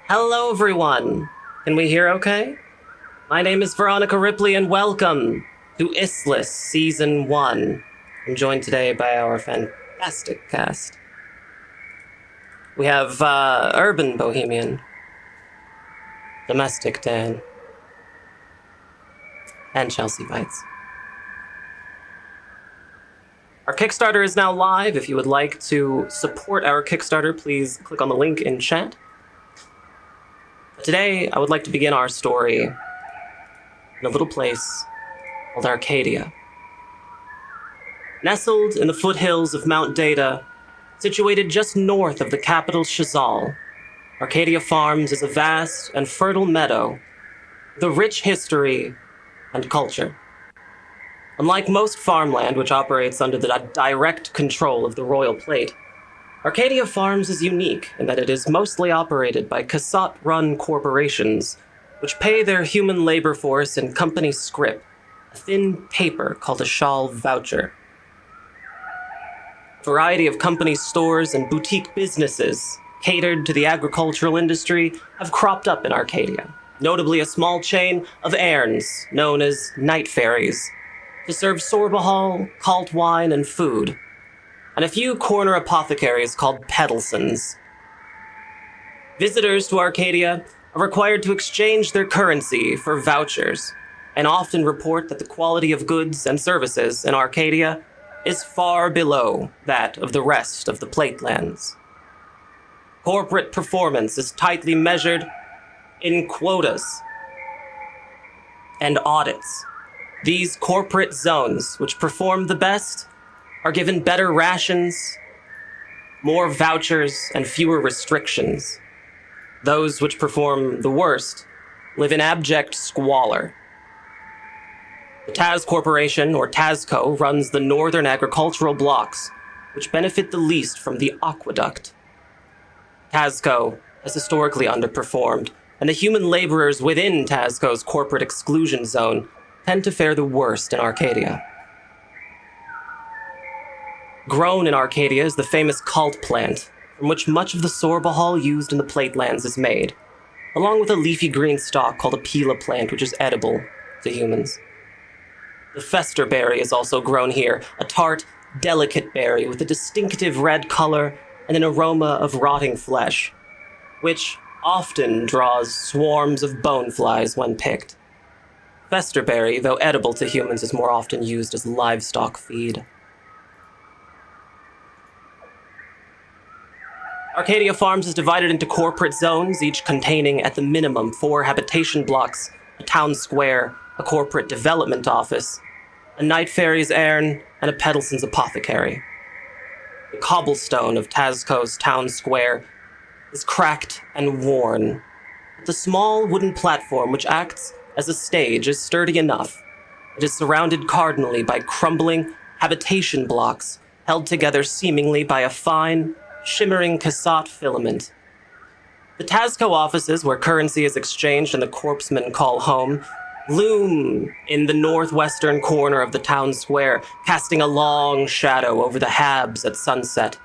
Hello, everyone. Can we hear okay? My name is Veronica Ripley, and welcome to Issliss Season 1. I'm joined today by our fantastic cast. We have Urbanbohemian, Domesticdan, and ChelseaBytes. Our Kickstarter is now live. If you would like to support our Kickstarter, please click on the link in chat. Today, I would like to begin our story in a little place called Arcadia. Nestled in the foothills of Mount Data, situated just north of the capital Chazal, Arcadia Farms is a vast and fertile meadow with a rich history and culture. Unlike most farmland, which operates under the direct control of the royal plate, Arcadia Farms is unique in that it is mostly operated by Cassatt-run corporations, which pay their human labor force in company scrip, a thin paper called a shawl voucher. A variety of company stores and boutique businesses catered to the agricultural industry have cropped up in Arcadia, notably a small chain of airns known as night ferries, to serve sorbahol, calt wine, and food, and a few corner apothecaries called Pedelsons. Visitors to Arcadia are required to exchange their currency for vouchers, and often report that the quality of goods and services in Arcadia is far below that of the rest of the Platelands. Corporate performance is tightly measured in quotas and audits. These corporate zones, which perform the best, are given better rations, more vouchers, and fewer restrictions. Those which perform the worst live in abject squalor. The Taz Corporation, or Tazco, runs the northern agricultural blocks, which benefit the least from the aqueduct. Tazco has historically underperformed, and the human laborers within Tazco's corporate exclusion zone tend to fare the worst in Arcadia. Grown in Arcadia is the famous cult plant, from which much of the sorbahol used in the Platelands is made, along with a leafy green stalk called a pila plant, which is edible to humans. The fester berry is also grown here, a tart, delicate berry with a distinctive red color and an aroma of rotting flesh, which often draws swarms of bone flies when picked. Festerberry, though edible to humans, is more often used as livestock feed. Arcadia Farms is divided into corporate zones, each containing at the minimum 4 habitation blocks, a town square, a corporate development office, a night ferry's airn, and a Pedelson's apothecary. The cobblestone of Tazco's town square is cracked and worn, but the small wooden platform which acts as a stage is sturdy enough. It is surrounded cardinally by crumbling habitation blocks held together seemingly by a fine, shimmering Cassatt filament. The Tazco offices, where currency is exchanged and the corpsmen call home, loom in the northwestern corner of the town square, casting a long shadow over the Habs at sunset.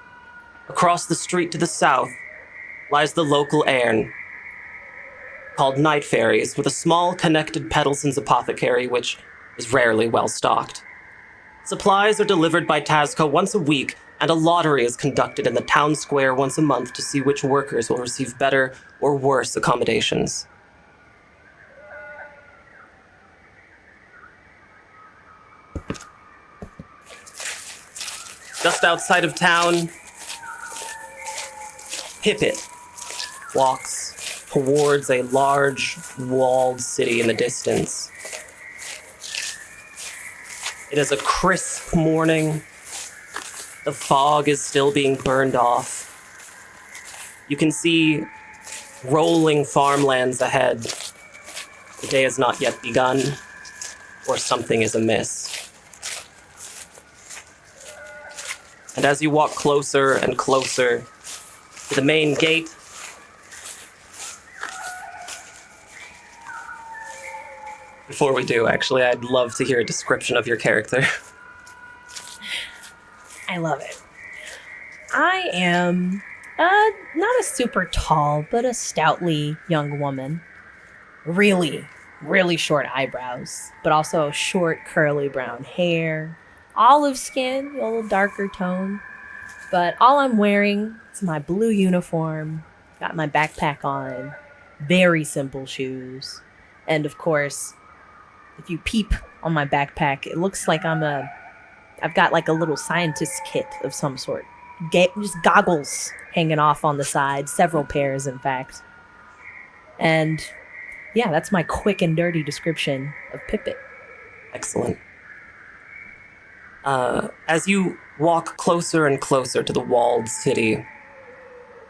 Across the street to the south lies the local airn, called Night Ferries, with a small connected Pedelson's apothecary, which is rarely well stocked. Supplies are delivered by Tazco once a week, and a lottery is conducted in the town square once a month to see which workers will receive better or worse accommodations. Just outside of town, Pippett walks towards a large, walled city in the distance. It is a crisp morning. The fog is still being burned off. You can see rolling farmlands ahead. The day has not yet begun, or something is amiss. And as you walk closer and closer to the main gate, before we do, actually, I'd love to hear a description of your character. I love it. I am Not a super tall, but a stoutly young woman. Really, really short eyebrows, but also short, curly brown hair. Olive skin, a little darker tone. But all I'm wearing is my blue uniform, got my backpack on, very simple shoes. And of course, if you peep on my backpack, it looks like I've got like a little scientist kit of some sort. Just goggles hanging off on the side, several pairs, in fact. And yeah, that's my quick and dirty description of Pippett. Excellent. As you walk closer and closer to the walled city,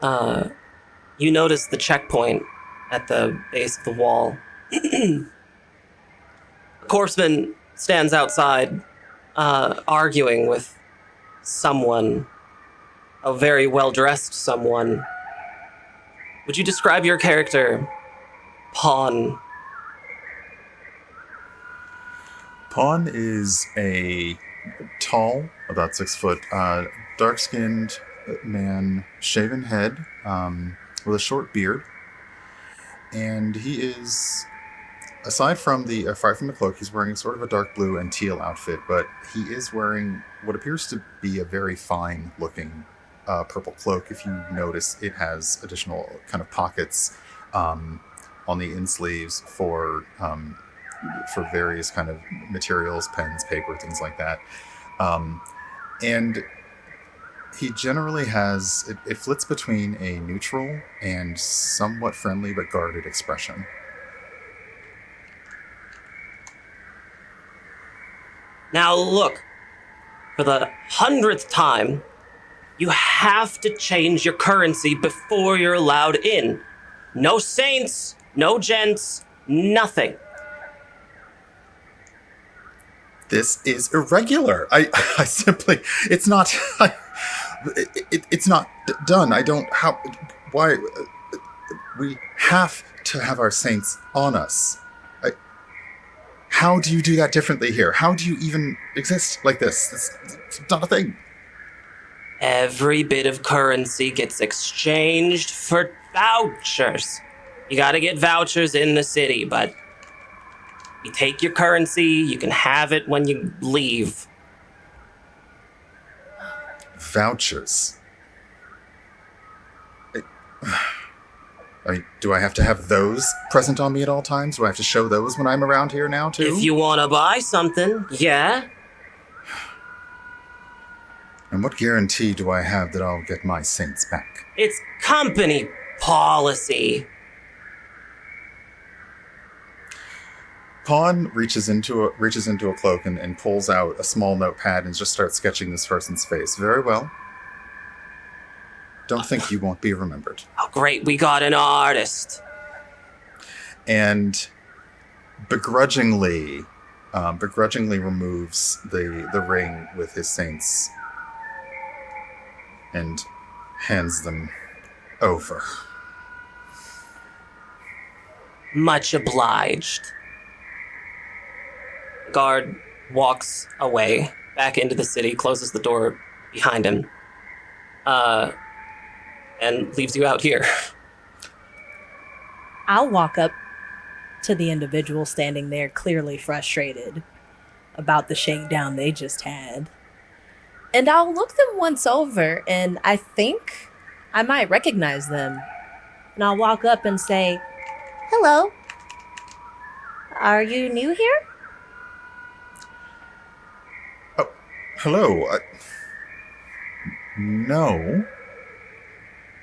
you notice the checkpoint at the base of the wall. A horseman stands outside, arguing with someone, a very well-dressed someone. Would you describe your character, Pon'n? Pon'n is a tall, about 6 foot, dark-skinned man, shaven head, with a short beard. And he is, aside from the cloak, he's wearing sort of a dark blue and teal outfit, but he is wearing what appears to be a very fine-looking purple cloak. If you notice, it has additional kind of pockets on the in-sleeves for various kind of materials, pens, paper, things like that. And he generally has, it flits between a neutral and somewhat friendly but guarded expression. Now look, for the 100th time, you have to change your currency before you're allowed in. No saints, no gents, nothing. This is irregular. I simply, it's not, it's not done. I don't, why, we have to have our saints on us. How do you do that differently here? How do you even exist like this? It's not a thing. Every bit of currency gets exchanged for vouchers. You gotta get vouchers in the city, but you take your currency, you can have it when you leave. Vouchers. Do I have to have those present on me at all times? Do I have to show those when I'm around here now, too? If you want to buy something, yeah. And what guarantee do I have that I'll get my saints back? It's company policy. Pon'n reaches into a cloak and pulls out a small notepad and just starts sketching this person's face. Very well. Don't think you won't be remembered. Oh, great, we got an artist. And begrudgingly removes the ring with his saints and hands them over. Much obliged. Guard walks away, back into the city, closes the door behind him, and leaves you out here. I'll walk up to the individual standing there, clearly frustrated about the shakedown they just had. And I'll look them once over, and I think I might recognize them. And I'll walk up and say, "Hello. Are you new here?" Oh, hello. No.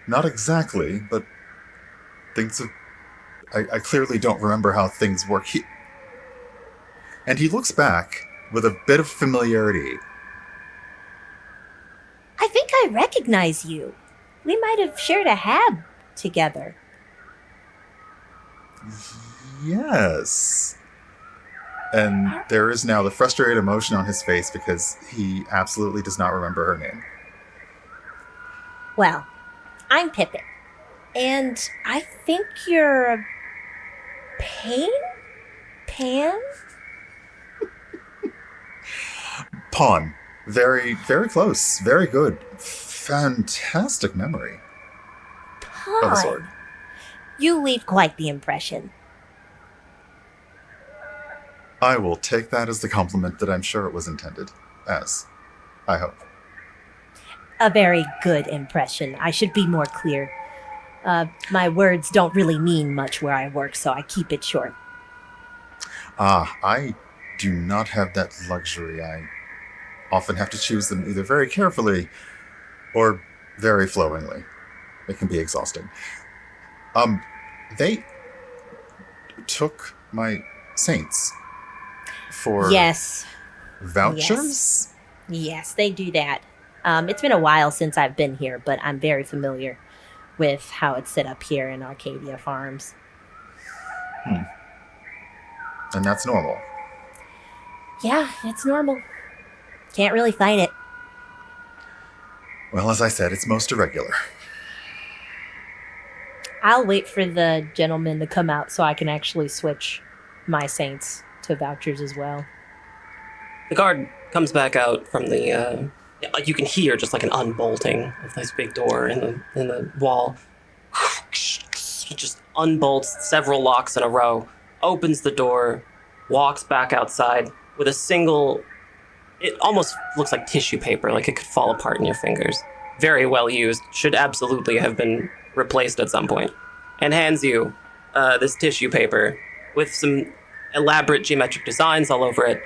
Not exactly, but things have... I clearly don't remember how things work. And he looks back with a bit of familiarity. "I think I recognize you. We might have shared a hab together." Yes. And there is now the frustrated emotion on his face because he absolutely does not remember her name. "Well, I'm Pippett. And I think you're a Pan? Pon'n. Very, very close. Very good. Fantastic memory. of a sort. You leave quite the impression. I will take that as the compliment that I'm sure it was intended as. I hope. A very good impression. I should be more clear. My words don't really mean much where I work, so I keep it short. I do not have that luxury. I often have to choose them either very carefully or very flowingly. It can be exhausting. They took my saints for Yes. vouchers? Yes, they do that. It's been a while since I've been here, but I'm very familiar with how it's set up here in Arcadia Farms. And that's normal. Yeah, it's normal. Can't really fight it. Well, as I said, it's most irregular. I'll wait for the gentleman to come out so I can actually switch my saints to vouchers as well. The guard comes back out from the. You can hear just like an unbolting of this big door in the wall. He just unbolts several locks in a row, opens the door, walks back outside with a single. It almost looks like tissue paper, like it could fall apart in your fingers. Very well used, should absolutely have been replaced at some point. And hands you this tissue paper with some elaborate geometric designs all over it,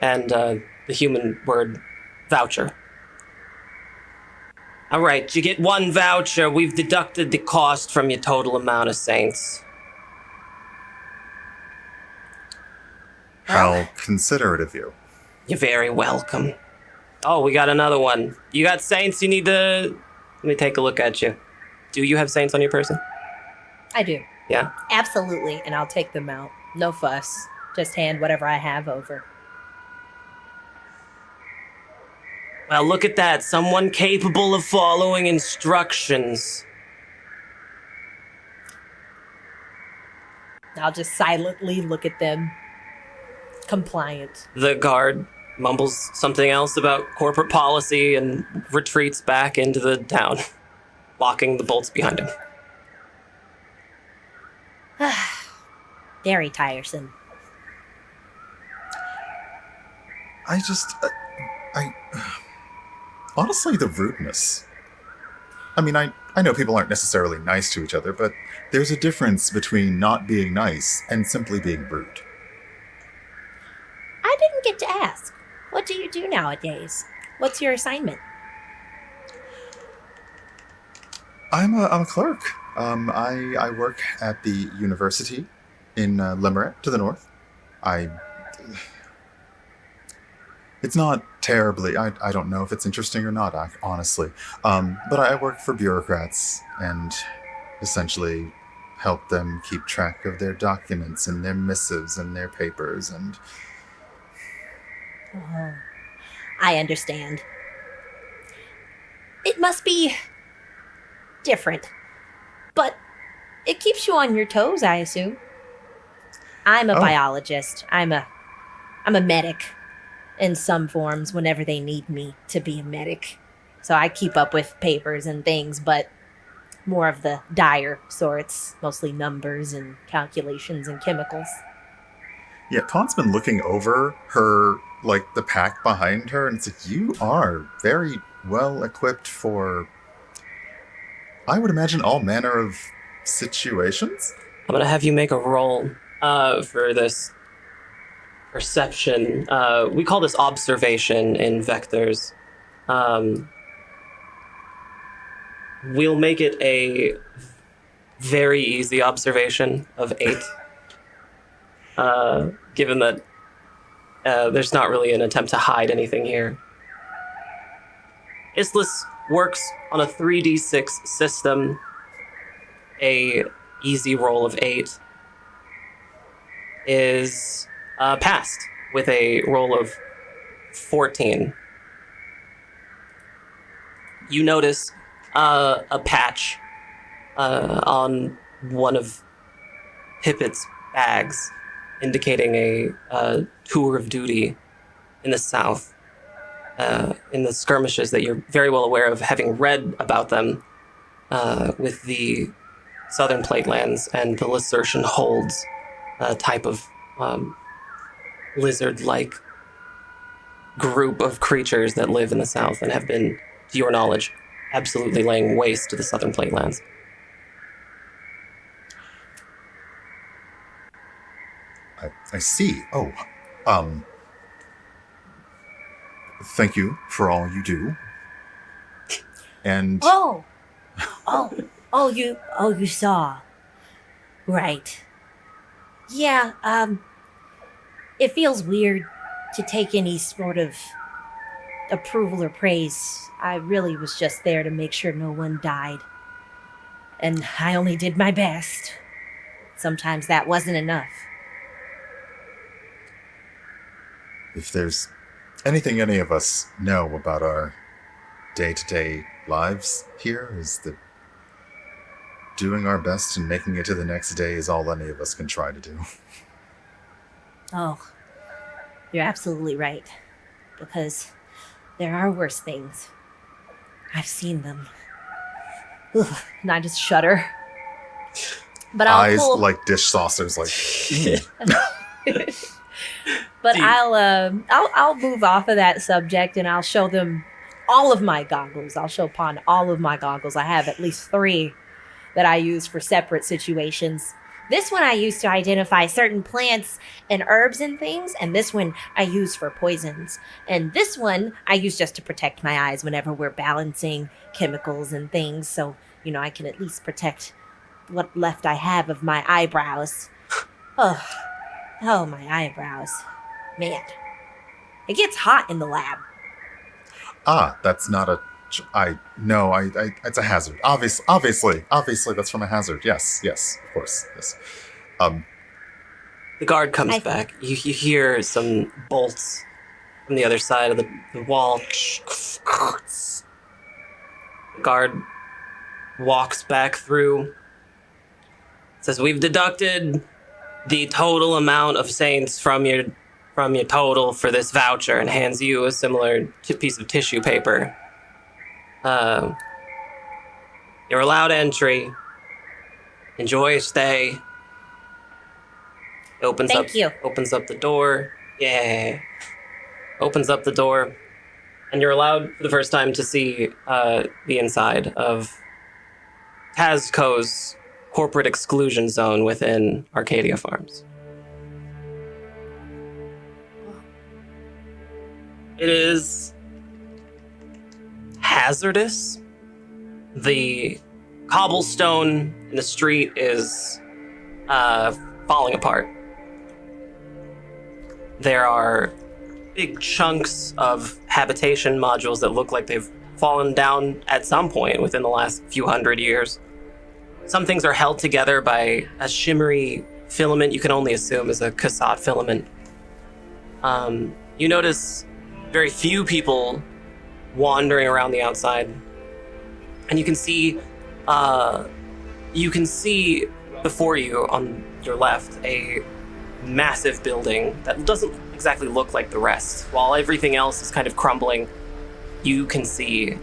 and the human word voucher. All right, you get 1 voucher. We've deducted the cost from your total amount of saints. How considerate of you. You're very welcome. Oh, we got another one. You got saints you need to... Let me take a look at you. Do you have saints on your person? I do. Yeah? Absolutely, and I'll take them out. No fuss. Just hand whatever I have over. Well, look at that. Someone capable of following instructions. I'll just silently look at them. Compliant. The guard mumbles something else about corporate policy and retreats back into the town, locking the bolts behind him. Very tiresome. Honestly, the rudeness. I mean, I know people aren't necessarily nice to each other, but there's a difference between not being nice and simply being rude. I didn't get to ask. What do you do nowadays? What's your assignment? I'm a clerk. I work at the university in Limerick to the north. It's not terribly, I don't know if it's interesting or not, honestly. But I work for bureaucrats and essentially help them keep track of their documents and their missives and their papers and... Oh, I understand. It must be different, but it keeps you on your toes, I assume. I'm a biologist. I'm a medic in some forms whenever they need me to be a medic. So I keep up with papers and things, but more of the dire sorts, mostly numbers and calculations and chemicals. Yeah, Pon's been looking over her, like, the pack behind her, and it's like, you are very well equipped for, I would imagine, all manner of situations. I'm gonna have you make a roll for this perception. We call this observation in vectors. We'll make it a very easy observation of 8. Given that there's not really an attempt to hide anything here. Issliss works on a 3d6 system. A easy roll of 8 is passed with a roll of 14. You notice a patch on one of Pippett's bags, indicating a tour of duty in the south, in the skirmishes that you're very well aware of, having read about them with the southern platelands, and the Lysertian holds a type of lizard-like group of creatures that live in the south and have been, to your knowledge, absolutely laying waste to the southern platelands. I see. Oh, thank you for all you do. And You saw. Right. Yeah, it feels weird to take any sort of approval or praise. I really was just there to make sure no one died. And I only did my best. Sometimes that wasn't enough. if there's anything any of us know about our day-to-day lives here, is that doing our best and making it to the next day is all any of us can try to do. Oh, you're absolutely right. Because there are worse things. I've seen them. Ugh, and I just shudder. But Eyes like dish saucers, like. But I'll move off of that subject and I'll show them all of my goggles. I'll show Pon'n all of my goggles. I have at least 3 that I use for separate situations. This one I use to identify certain plants and herbs and things, and this one I use for poisons. And this one I use just to protect my eyes whenever we're balancing chemicals and things, so, I can at least protect what left I have of my eyebrows. Oh, my eyebrows. Man, it gets hot in the lab. That's not a... it's a hazard. Obviously, that's from a hazard. Yes, of course, yes. The guard comes back. You hear some bolts from the other side of the wall. The guard walks back through. Says, "We've deducted the total amount of saints from your total for this voucher," and hands you a similar piece of tissue paper. You're allowed entry. Enjoy your stay. Opens up the door. Yeah. Opens up the door. And you're allowed for the first time to see the inside of Tazco's corporate exclusion zone within Arcadia Farms. It is hazardous. The cobblestone in the street is falling apart. There are big chunks of habitation modules that look like they've fallen down at some point within the last few hundred years. Some things are held together by a shimmery filament you can only assume is a cassette filament. You notice very few people wandering around the outside, and you can see before you on your left a massive building that doesn't exactly look like the rest. While everything else is kind of crumbling, you can see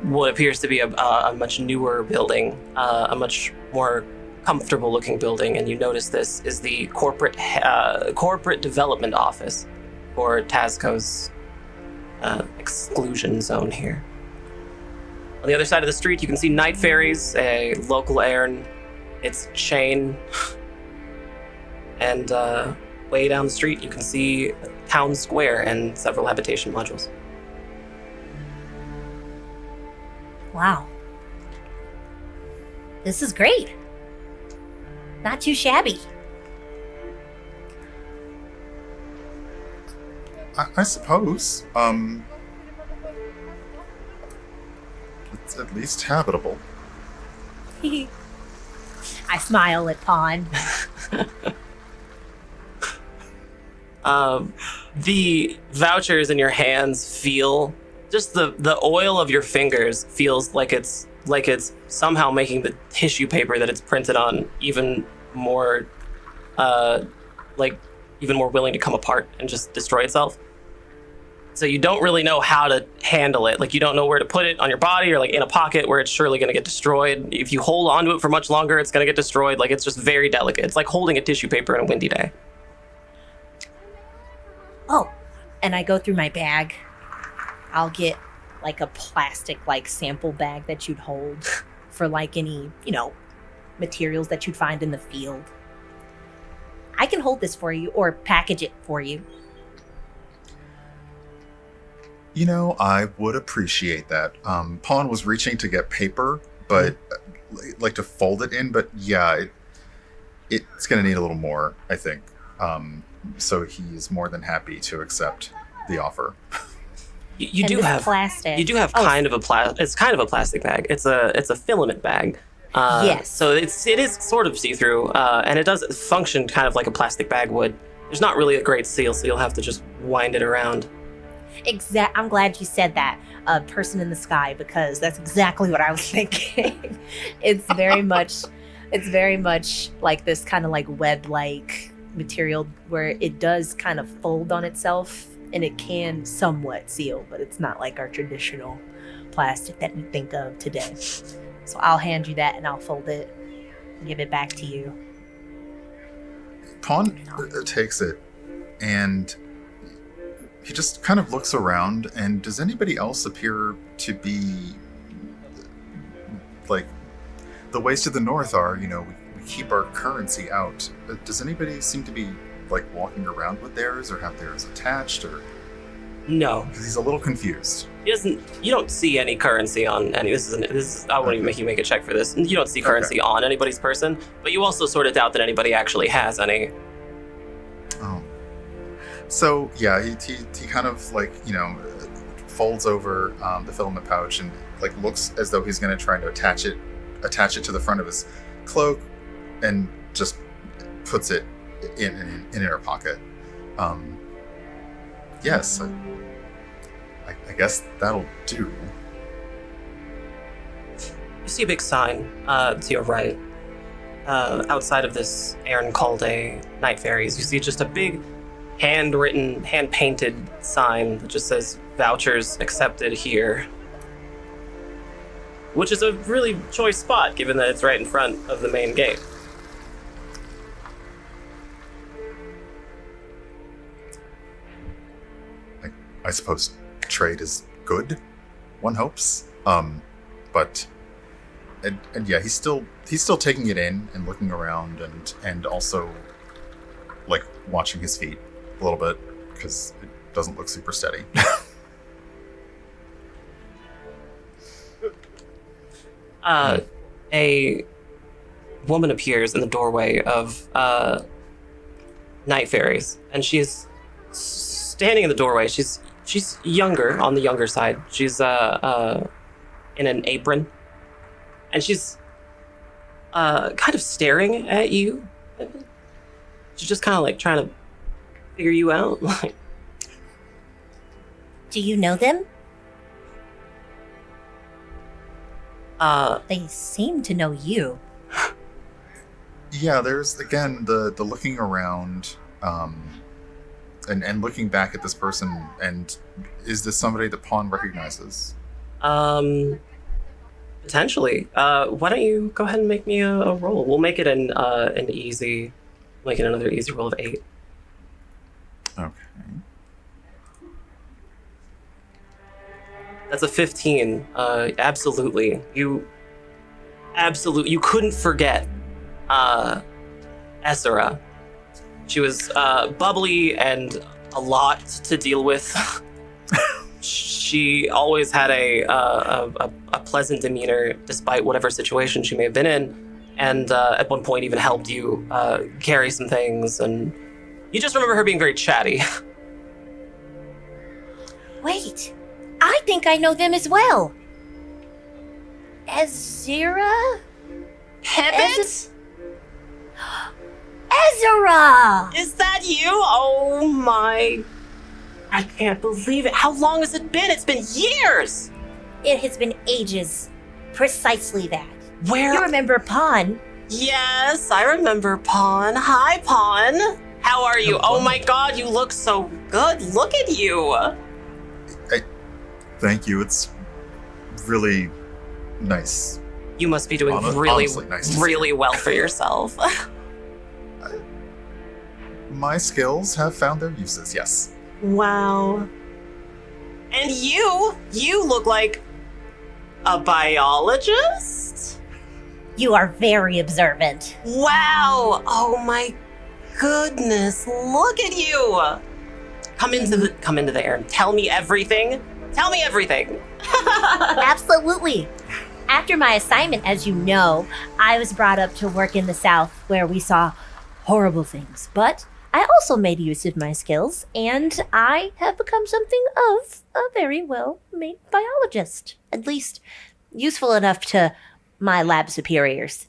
what appears to be a much newer building, a much more comfortable looking building, and you notice this is the corporate development office for Tazco's exclusion zone here. On the other side of the street, you can see Night Fairies, a local Aerin. It's chain. And way down the street, you can see a town square and several habitation modules. Wow. This is great. Not too shabby. I suppose. It's at least habitable. I smile at Pon'n. The vouchers in your hands feel, just the oil of your fingers feels like it's somehow making the tissue paper that it's printed on even more willing to come apart and just destroy itself. So you don't really know how to handle it. Like, you don't know where to put it on your body or like in a pocket where it's surely going to get destroyed. If you hold onto it for much longer, it's going to get destroyed. Like, it's just very delicate. It's like holding a tissue paper on a windy day. Oh, and I go through my bag. I'll get like a plastic like sample bag that you'd hold for like any, materials that you'd find in the field. I can hold this for you or package it for you. I would appreciate that. Pon'n was reaching to get paper, but like to fold it in. But yeah, it's going to need a little more, I think. So he is more than happy to accept the offer. You do have plastic. You do have kind of a it's kind of a plastic bag. It's a filament bag. Yes. So it is sort of see-through, and it does function kind of like a plastic bag would. There's not really a great seal, so you'll have to just wind it around. I'm glad you said that, person in the sky, because that's exactly what I was thinking. It's very much like this kind of like web-like material where it does kind of fold on itself and it can somewhat seal, but it's not like our traditional plastic that we think of today. So I'll hand you that and I'll fold it and give it back to you. Pon'n takes it and he just kind of looks around, and does anybody else appear to be like the ways to the north are, we keep our currency out. Does anybody seem to be like walking around with theirs or have theirs attached, or? No. Because he's a little confused. You don't see any currency on any. This is. I won't even make you make a check for this. You don't see currency on anybody's person, but you also sort of doubt that anybody actually has any. Oh. So yeah, he kind of like folds over the filament pouch and like looks as though he's going to try to attach it to the front of his cloak, and just puts it in her pocket. Yes, I guess that'll do. You see a big sign to your right. Outside of this Aaron called a Night Fairies, you see just a big hand-written, hand-painted sign that just says vouchers accepted here. Which is a really choice spot, given that it's right in front of the main gate. I suppose trade is good, one hopes. But yeah, he's still taking it in and looking around and also like watching his feet a little bit because it doesn't look super steady. A woman appears in the doorway of Night Fairies, and she's standing in the doorway. She's younger, on the younger side. She's in an apron, and she's kind of staring at you. She's just kind of like trying to figure you out. Do you know them? They seem to know you. Yeah, there's again the looking around, and looking back at this person. And is this somebody that Pon'n recognizes? Potentially. Why don't you go ahead and make me a roll? We'll make it an easy, make it another easy roll of 8. Okay. That's a 15. Absolutely. You couldn't forget Essera. She was bubbly and a lot to deal with. She always had a pleasant demeanor despite whatever situation she may have been in, and at one point even helped you carry some things, and you just remember her being very chatty. Wait, I think I know them as well. Ezra? Pippett? Ezra! Is that you? Oh my... I can't believe it. How long has it been? It's been years! It has been ages. Precisely that. Where? You remember Pon'n? Yes, I remember Pon'n. Hi, Pon'n. How are you? Oh my god, you look so good. Look at you. Thank you. It's really nice. You must be doing Honestly, nice to see really well for yourself. My skills have found their uses, yes. Wow. And you look like a biologist? You are very observant. Wow. Oh my goodness. Look at you. Come into the air and tell me everything. Tell me everything. Absolutely. After my assignment, as you know, I was brought up to work in the South where we saw horrible things. But I also made use of my skills, and I have become something of a very well-made biologist. At least useful enough to my lab superiors.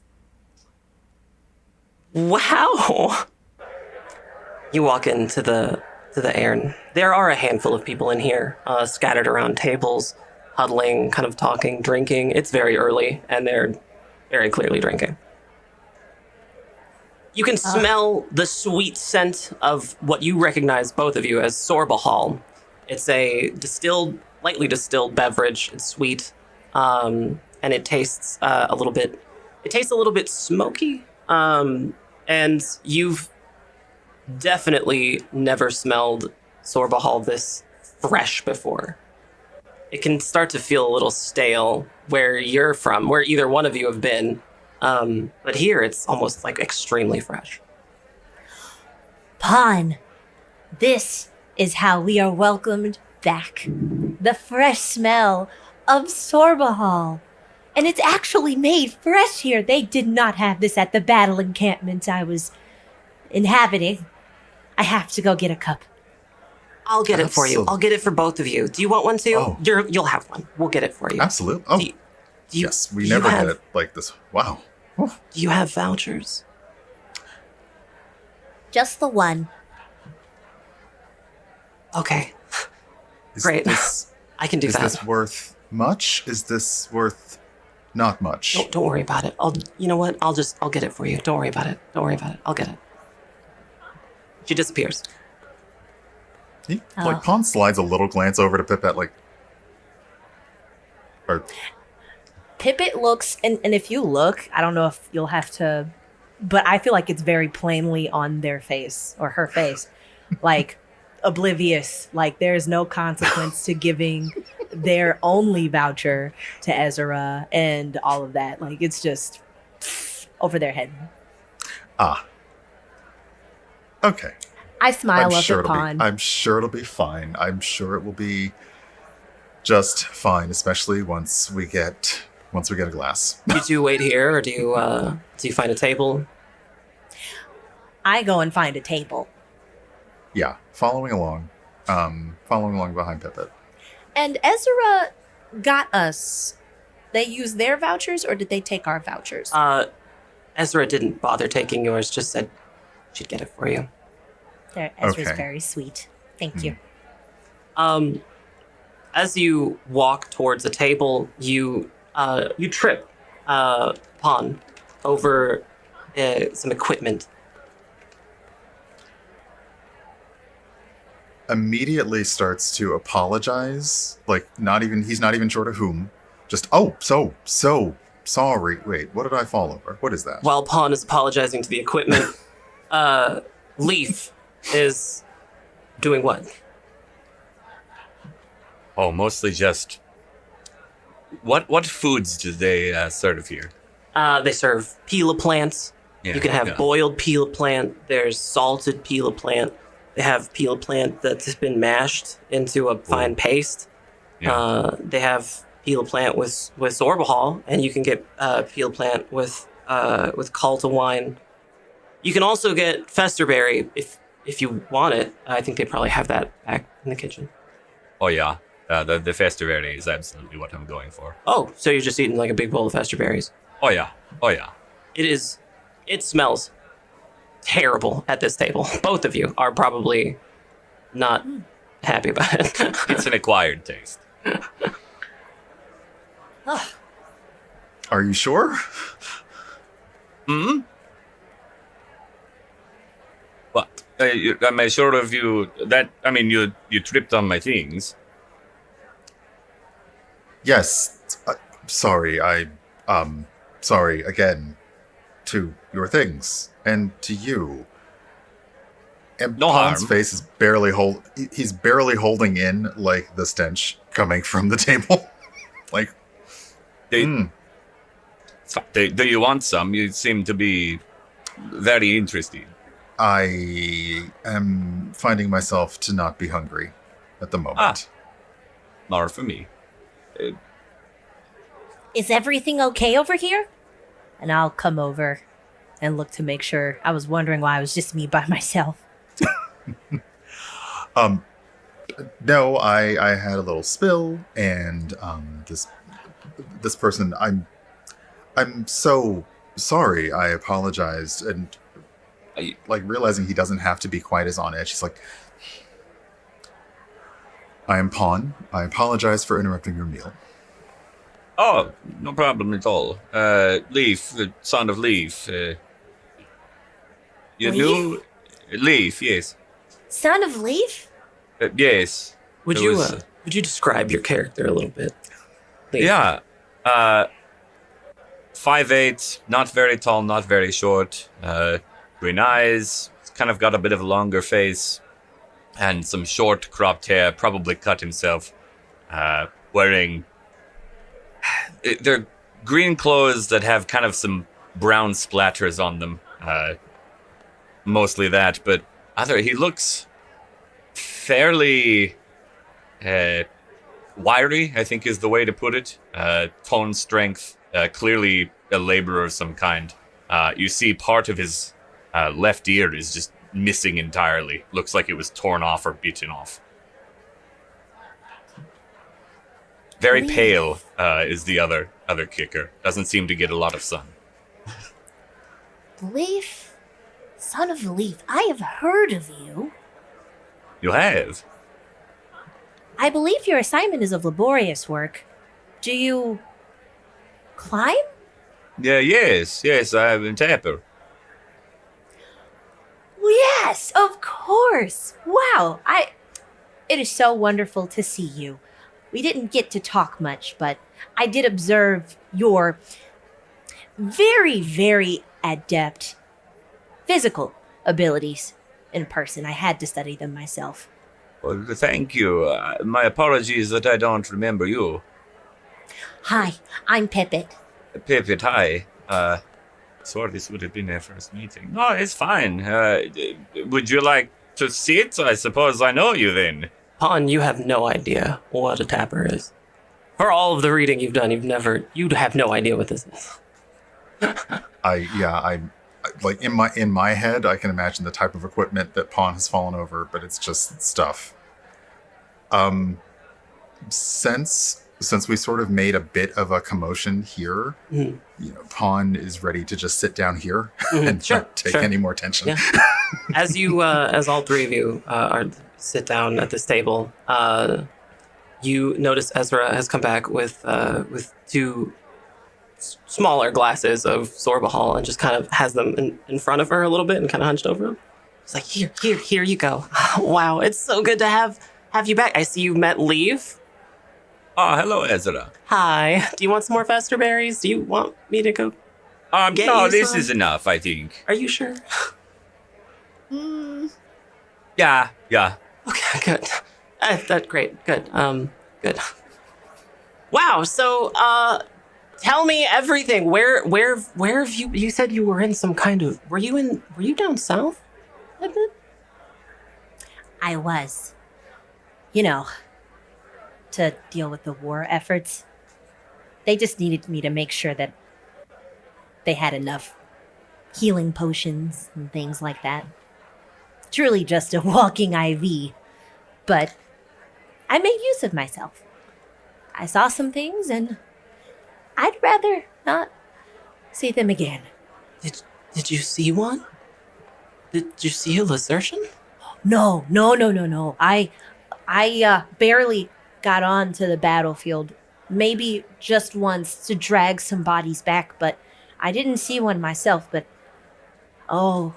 Wow. You walk into the Airn. There are a handful of people in here, scattered around tables, huddling, kind of talking, drinking. It's very early, and they're very clearly drinking. You can smell the sweet scent of what you recognize, both of you, as sorbahol. It's a lightly distilled beverage. It's sweet, and it tastes a little bit. It tastes a little bit smoky, and you've definitely never smelled sorbahol this fresh before. It can start to feel a little stale where you're from, where either one of you have been. But here it's almost like extremely fresh. Pon'n, this is how we are welcomed back. The fresh smell of sorbahol. And it's actually made fresh here. They did not have this at the battle encampment I was inhabiting. I have to go get a cup. I'll get it for you. I'll get it for both of you. Do you want one too? Oh. You'll have one. We'll get it for you. Absolutely. Oh, yes. We never get it like this. Wow. Do you have vouchers? Just the one. Okay. Is Great. This, I can do that. Is this worth much? Is this worth not much? Don't worry about it. You know what? I'll get it for you. Don't worry about it. I'll get it. She disappears. Pon'n slides a little glance over to Pippett, or Pippett looks, and if you look, I don't know if you'll have to, but I feel like it's very plainly on their face or her face, like oblivious. Like there's no consequence to giving their only voucher to Ezra and all of that. Like it's just over their head. Okay. I smile up at Pon'n. I'm sure it'll be fine. I'm sure it will be just fine, especially once we get a glass. You two wait here, or do you find a table? I go and find a table. Yeah, following along behind Pippett. And Ezra got us. They used their vouchers, or did they take our vouchers? Ezra didn't bother taking yours. Just said she'd get it for you. Ezra's very sweet. Thank you. As you walk towards the table, you trip Pon'n over some equipment. Immediately starts to apologize, he's not even sure to whom. Just so sorry. Wait, what did I fall over? What is that? While Pon'n is apologizing to the equipment, Leef is doing what? Oh, mostly just... What foods do they serve here? They serve pila plants. Yeah, you can have boiled pila plant. There's salted pila plant. They have pila plant that's been mashed into a fine paste. Yeah. They have pila plant with sorbahol, and you can get pila plant with Calta wine. You can also get festerberry if you want it. I think they probably have that back in the kitchen. Oh, yeah. The festerberry is absolutely what I'm going for. Oh, so you're just eating like a big bowl of festerberries. Oh, yeah. It smells terrible at this table. Both of you are probably not happy about it. It's an acquired taste. Are you sure? What? Am I sure of you? You tripped on my things. Yes. Sorry, sorry again to your things and to you. And No Pon's harm. face is he's barely holding in, like, the stench coming from the table. Like, Do you want some? You seem to be very interested. I am finding myself to not be hungry at the moment. More for me. Is everything okay over here? And I'll come over and look to make sure. I was wondering why it was just me by myself. No, I had a little spill, and this person, I'm so sorry. I apologized, and like realizing he doesn't have to be quite as on edge. He's like, I am Pon'n. I apologize for interrupting your meal. Oh, no problem at all. Leef, the son of Leef. You Leef? knew? Leef, yes. Son of Leef? Yes. Would There you was- would you describe your character a little bit? Please? Yeah. 5'8", not very tall, not very short. Green eyes, kind of got a bit of a longer face, and some short cropped hair, probably cut himself. Wearing... They're green clothes that have kind of some brown splatters on them. Mostly that, but he looks fairly wiry, I think is the way to put it. Tone strength, clearly a laborer of some kind. You see part of his left ear is just missing entirely. Looks like it was torn off or bitten off. Very Leaf. pale is the other kicker. Doesn't seem to get a lot of sun. Leef? Son of Leef, I have heard of you. You have? I believe your assignment is of laborious work. Do you climb? Yeah, yes, I'm a tapper. Yes, of course. Wow, it is so wonderful to see you. We didn't get to talk much, but I did observe your very, very adept physical abilities in person. I had to study them myself. Well, thank you. My apologies that I don't remember you. Hi, I'm Pippett. Pippett, hi. Swore this would have been our first meeting. No, it's fine. Would you like to sit? I suppose I know you then. Pon'n, you have no idea what a tapper is. For all of the reading you've done, you'd have no idea what this is. I like in my head, I can imagine the type of equipment that Pon'n has fallen over, but it's just stuff. Since we sort of made a bit of a commotion here, Mhm. Pon'n is ready to just sit down here and Sure, not take sure. any more attention. Yeah. As all three of you sit down at this table, you notice Ezra has come back with two smaller glasses of sorbahol and just kind of has them in front of her a little bit and kind of hunched over him. It's like, here you go. Wow, it's so good to have you back. I see you met Leef. Oh, hello, Ezra. Hi. Do you want some more fester berries? Do you want me to go? Get No, you this some? is enough, I think. Are you sure? Yeah. Okay, good. That's great. Good. Good. Wow. So, tell me everything. Where have you? You said you were in some kind of. Were you down south? A bit? I was. To deal with the war efforts. They just needed me to make sure that they had enough healing potions and things like that. Truly just a walking IV. But I made use of myself. I saw some things and I'd rather not see them again. Did you see one? Did you see a Lacertian? No. I barely got on to the battlefield. Maybe just once to drag some bodies back, but I didn't see one myself. But oh,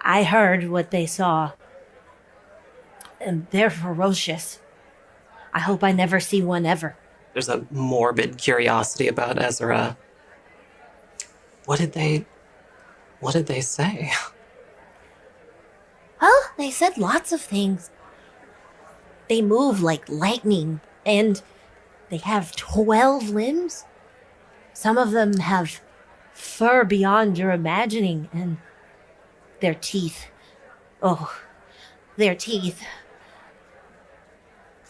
I heard what they saw. And they're ferocious. I hope I never see one ever. there's a morbid curiosity about Ezra. What did they say? Well, they said lots of things. They move like lightning, and they have 12 limbs. Some of them have fur beyond your imagining, and their teeth. Oh, their teeth.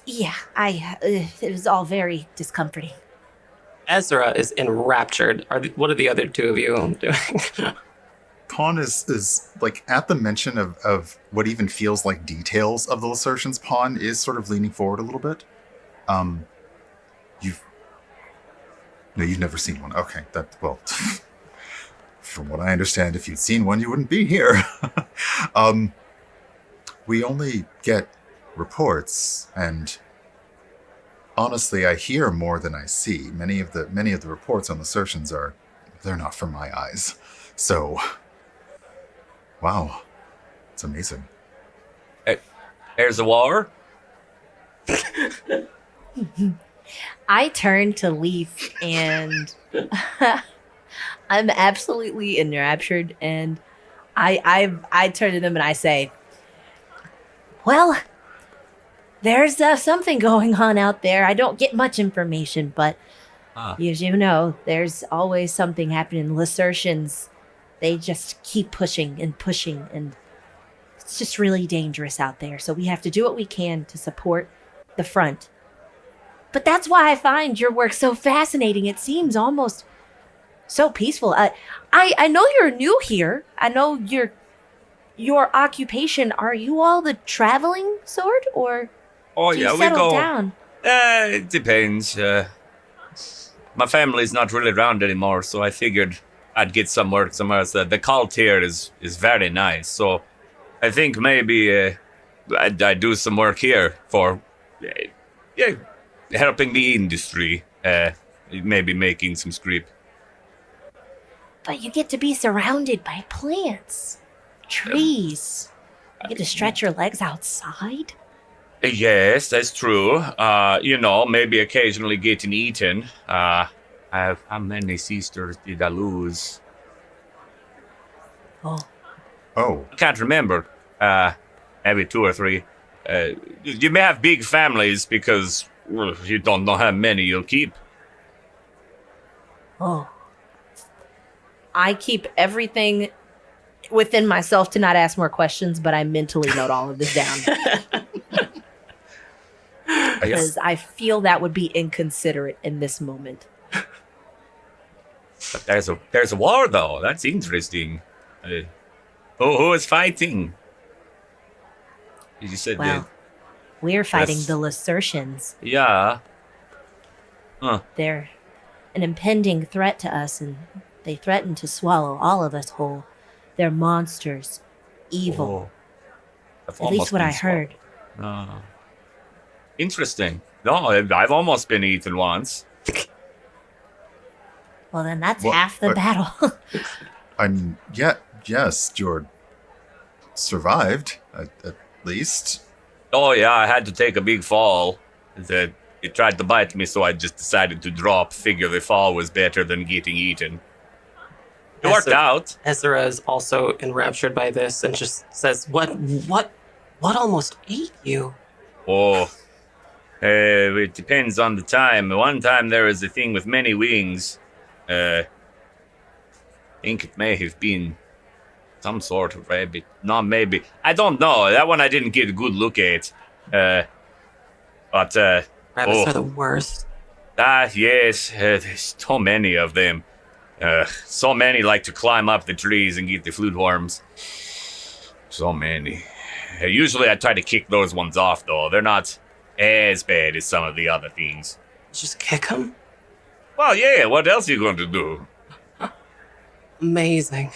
Yeah, it was all very discomforting. Ezra is enraptured. What are the other two of you doing? Pon'n is like at the mention of what even feels like details of the Lacertians. Pon'n is sort of leaning forward a little bit. You've never seen one. Okay, from what I understand, if you'd seen one, you wouldn't be here. We only get reports, and honestly, I hear more than I see. Many of the reports on the Lacertians they're not from my eyes. So, wow, it's amazing. There's a war. I turn to Leef and I'm absolutely enraptured, and I turn to them and I say, Well, there's something going on out there. I don't get much information, but as you know, there's always something happening. Lacertians, they just keep pushing, and it's just really dangerous out there. So we have to do what we can to support the front. But that's why I find your work so fascinating. It seems almost so peaceful. I know you're new here. I know your occupation. Are you all the traveling sort, or Oh do yeah, you we settle go. down? It depends. My family's not really around anymore, so I figured I'd get some work somewhere else. The cult here is very nice, so I think maybe I'd do some work here for helping the industry. Maybe making some script. But you get to be surrounded by plants, trees. You get to stretch your legs outside. Yes, that's true. Maybe occasionally getting eaten. How many sisters did I lose? Oh, I can't remember. Maybe 2 or 3. You may have big families because you don't know how many you'll keep. Oh, I keep everything within myself to not ask more questions, but I mentally note all of this down. Because I feel that would be inconsiderate in this moment. But there's a war though. That's interesting. Who is fighting? You said well, we're fighting Yes. the Lacertians. yeah. They're an impending threat to us, and they threaten to swallow all of us whole. They're monsters, evil. I've At least almost what been I heard. Interesting. No, I've almost been eaten once. Well, then that's Well, half the but- battle. I mean, yes, Jord survived at least. Oh yeah, I had to take a big fall. It tried to bite me, so I just decided to drop. Figure the fall was better than getting eaten. It worked out. Ezra is also enraptured by this and just says, What almost ate you? Oh, it depends on the time. One time there was a thing with many wings. I think it may have been some sort of rabbit. No, maybe. I don't know. That one I didn't get a good look at. But Rabbits are the worst. yes, there's so many of them. So many like to climb up the trees and get the flute worms. So many. Usually I try to kick those ones off, though. They're not as bad as some of the other things. Just kick him? Well, yeah, what else are you going to do? Amazing.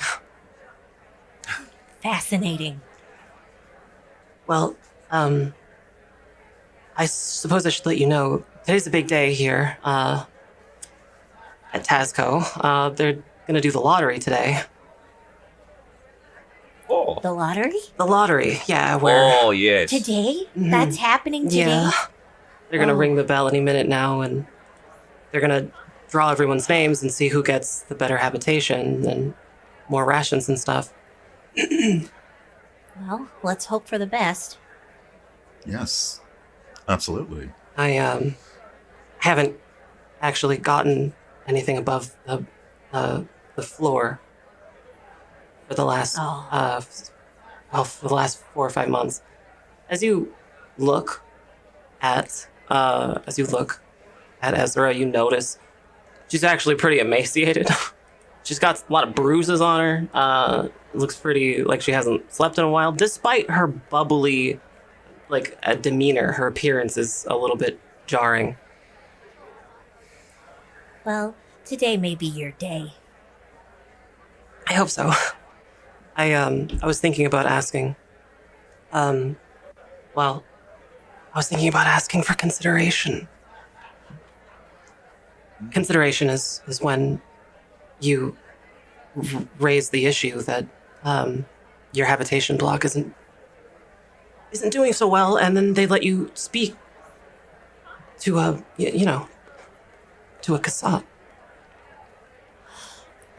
Fascinating. Well, I suppose I should let you know, today's a big day here, at Tazco. They're gonna do the lottery today. Oh, The lottery? The lottery, yeah, where... oh yes. Today? That's happening today? Yeah. They're gonna Oh. ring the bell any minute now, and they're gonna draw everyone's names and see who gets the better habitation and more rations and stuff. Well, let's hope for the best. Yes, absolutely. I haven't actually gotten anything above the floor for the last for the last 4 or 5 months. As you look at Ezra, you notice she's actually pretty emaciated. She's got a lot of bruises on her. Looks pretty like she hasn't slept in a while. Despite her bubbly, demeanor, her appearance is a little bit jarring. Well, today may be your day. I hope so. I was thinking about asking. I was thinking about asking for consideration. Consideration is when you raise the issue that your habitation block isn't doing so well, and then they let you speak to a to a cassette.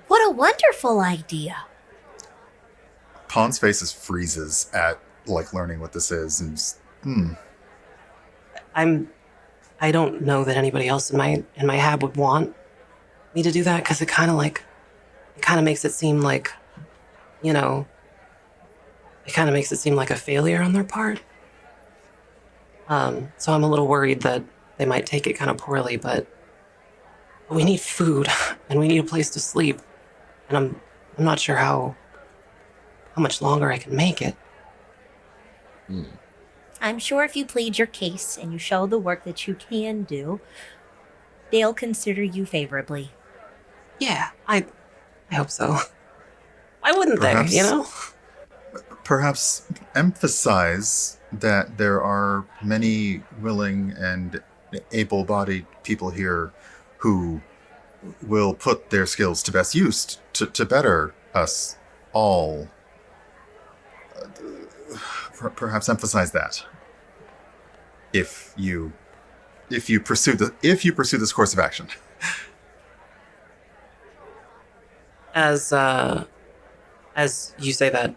What a wonderful idea. Pon's face freezes at learning what this is, and just, I don't know that anybody else in my hab would want me to do that, because it kind of makes it seem like, it kind of makes it seem like a failure on their part. So I'm a little worried that they might take it kind of poorly, but we need food and we need a place to sleep, and I'm not sure how much longer I can make it. I'm sure if you plead your case and you show the work that you can do, they'll consider you favorably. Yeah, I hope so. Why wouldn't Perhaps- they, perhaps emphasize that there are many willing and able-bodied people here who will put their skills to best use to better us all. Perhaps emphasize that if you pursue this course of action. As you say that,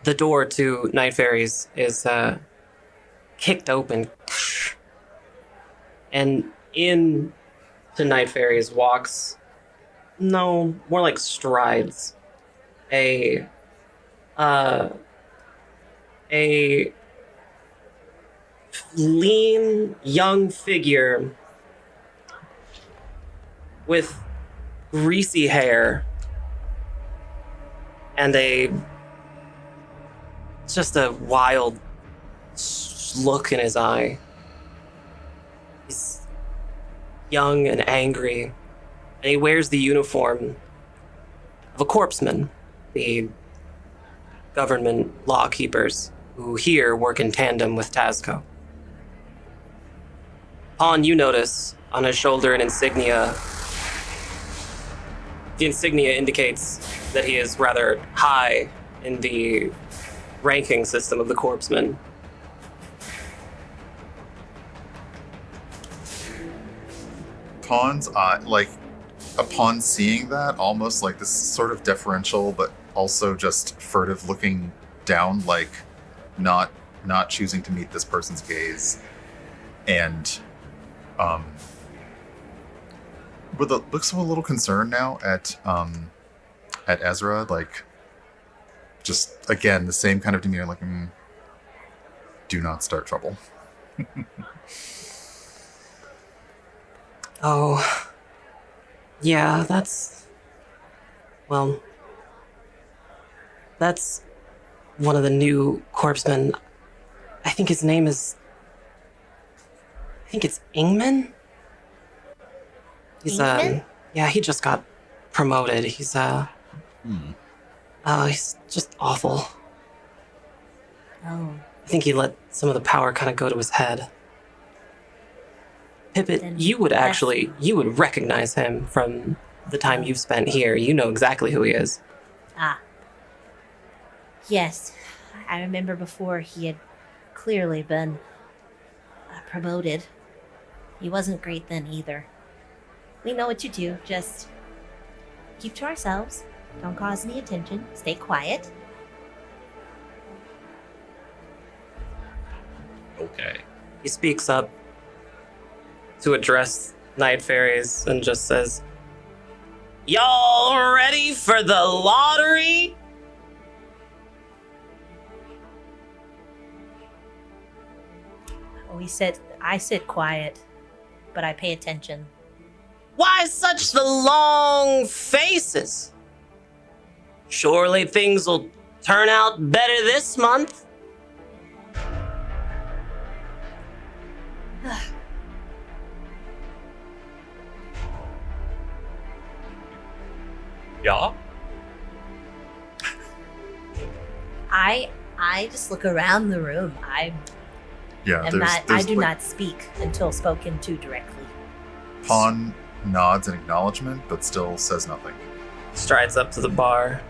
the door to Night Fairies is kicked open, and in to Night Fairies walks, no, more like strides, a lean young figure with greasy hair and just a wild look in his eye. He's young and angry, and he wears the uniform of a corpseman, the government law keepers who here work in tandem with Tazco. Pon'n, you notice on his shoulder an insignia. The insignia indicates that he is rather high in the ranking system of the corpsemen. Pon's eye, upon seeing that, almost like this sort of deferential, but also just furtive looking down, not choosing to meet this person's gaze, and looks a little concerned now at Ezra, just again the same kind of demeanor, do not start trouble. Oh, yeah, that's one of the new corpsemen. I think his name is, it's Ingman? He's, Ingman? yeah, he just got promoted. He's, he's just awful. Oh, I think he let some of the power kind of go to his head. Pippett, Then you would recognize him from the time you've spent here. You know exactly who he is. yes. I remember before he had clearly been promoted. He wasn't great then either. We know what you do. Just keep to ourselves. Don't cause any attention. Stay quiet. Okay. He speaks up to address night fairies and just says, "Y'all ready for the lottery?" I sit quiet, but I pay attention. Why such the long faces? Surely things will turn out better this month. Yeah? I just look around the room. I do not speak until spoken to directly. Pon'n nods in acknowledgement, but still says nothing. Strides up to the bar.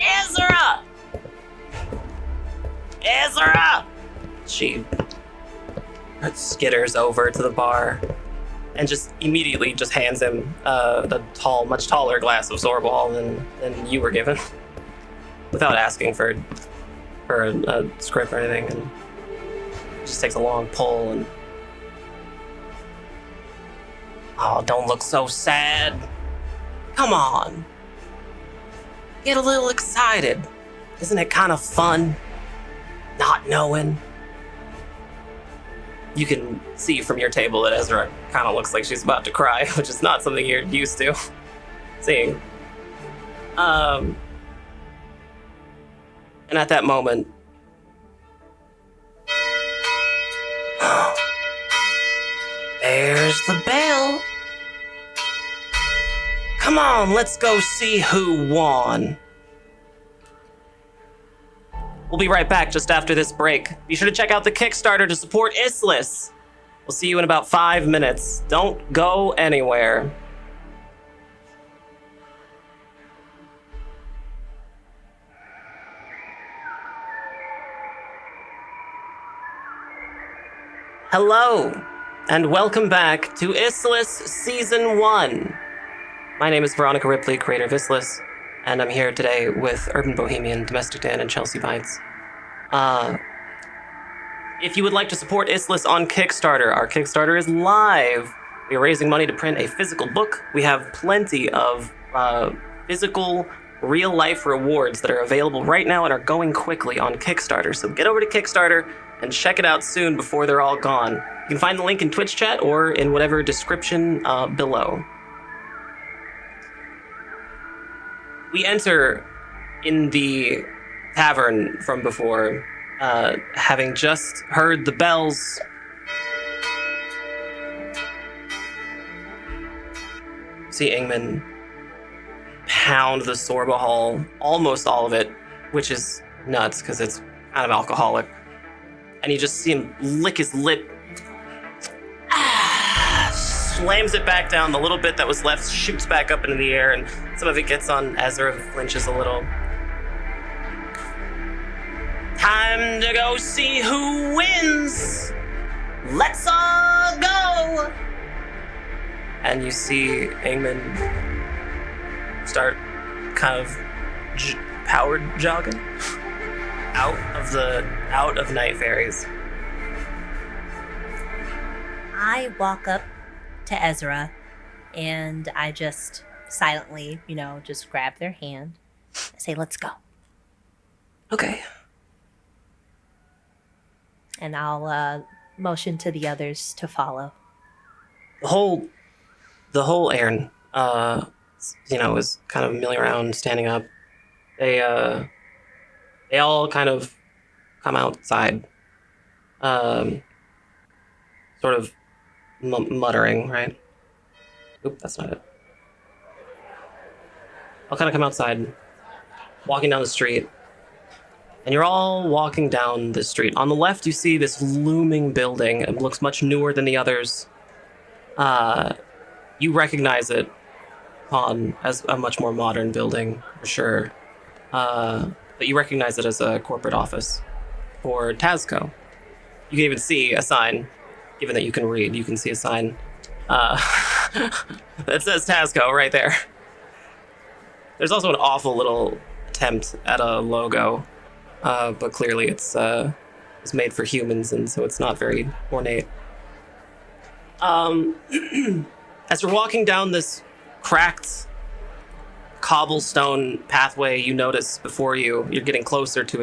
Ezra! Ezra! She skitters over to the bar and just immediately just hands him the much taller glass of sorbol than you were given, without asking for a script or anything, and just takes a long pull and, "Oh, don't look so sad. Come on. Get a little excited. Isn't it kind of fun not knowing?" You can see from your table that Ezra kind of looks like she's about to cry, which is not something you're used to seeing. And at that moment, there's the bell. Come on, let's go see who won. We'll be right back just after this break. Be sure to check out the Kickstarter to support Issliss. We'll see you in about 5 minutes. Don't go anywhere. Hello, and welcome back to Issliss Season 1. My name is Veronica Ripley, creator of Issliss, and I'm here today with Urbanbohemian, Domesticdan, and ChelseaBytes. If you would like to support Issliss on Kickstarter, our Kickstarter is live. We are raising money to print a physical book. We have plenty of physical, real-life rewards that are available right now and are going quickly on Kickstarter. So get over to Kickstarter and check it out soon before they're all gone. You can find the link in Twitch chat or in whatever description below. We enter in the tavern from before, having just heard the bells. See Ingman pound the sorbahol, almost all of it, which is nuts because it's kind of alcoholic. And you just see him lick his lip. Slams it back down. The little bit that was left shoots back up into the air, and some of it gets on Ezra, who flinches a little. Time to go see who wins. Let's all go. And you see Ingman start kind of powered jogging out of Night Fairies. I walk up to Ezra and I just silently, just grab their hand. I say, "Let's go." Okay. And I'll motion to the others to follow. The whole Aaron, is kind of milling around, standing up. They all kind of come outside, sort of muttering, right? Oop, that's not it. I'll kind of come outside, walking down the street, and you're all walking down the street. On the left, you see this looming building. It looks much newer than the others. You recognize it, as a much more modern building, for sure. But you recognize it as a corporate office for Taz Co. You can even see a sign, given that you can read, you can see a sign that says Tazco right there. There's also an awful little attempt at a logo, but clearly it's made for humans, and so it's not very ornate. As you're walking down this cracked cobblestone pathway, you notice before you're getting closer to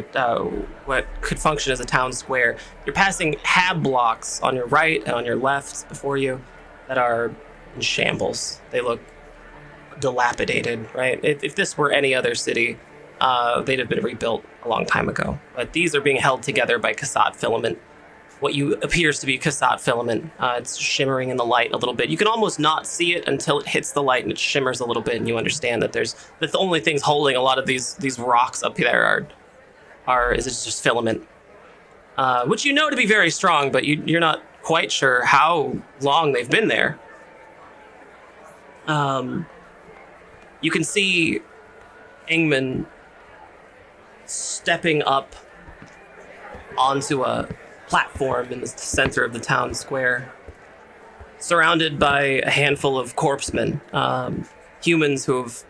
what could function as a town square. You're passing hab blocks on your right and on your left before you that are in shambles. They look dilapidated, right? If this were any other city, they'd have been rebuilt a long time ago. But these are being held together by cassette filament. What appears to be cassette filament. It's shimmering in the light a little bit. You can almost not see it until it hits the light and it shimmers a little bit, and you understand that the only things holding a lot of these rocks up there is just filament, which you know to be very strong, but you're not quite sure how long they've been there. You can see Ingman stepping up onto a platform in the center of the town square, surrounded by a handful of corpsemen, humans who have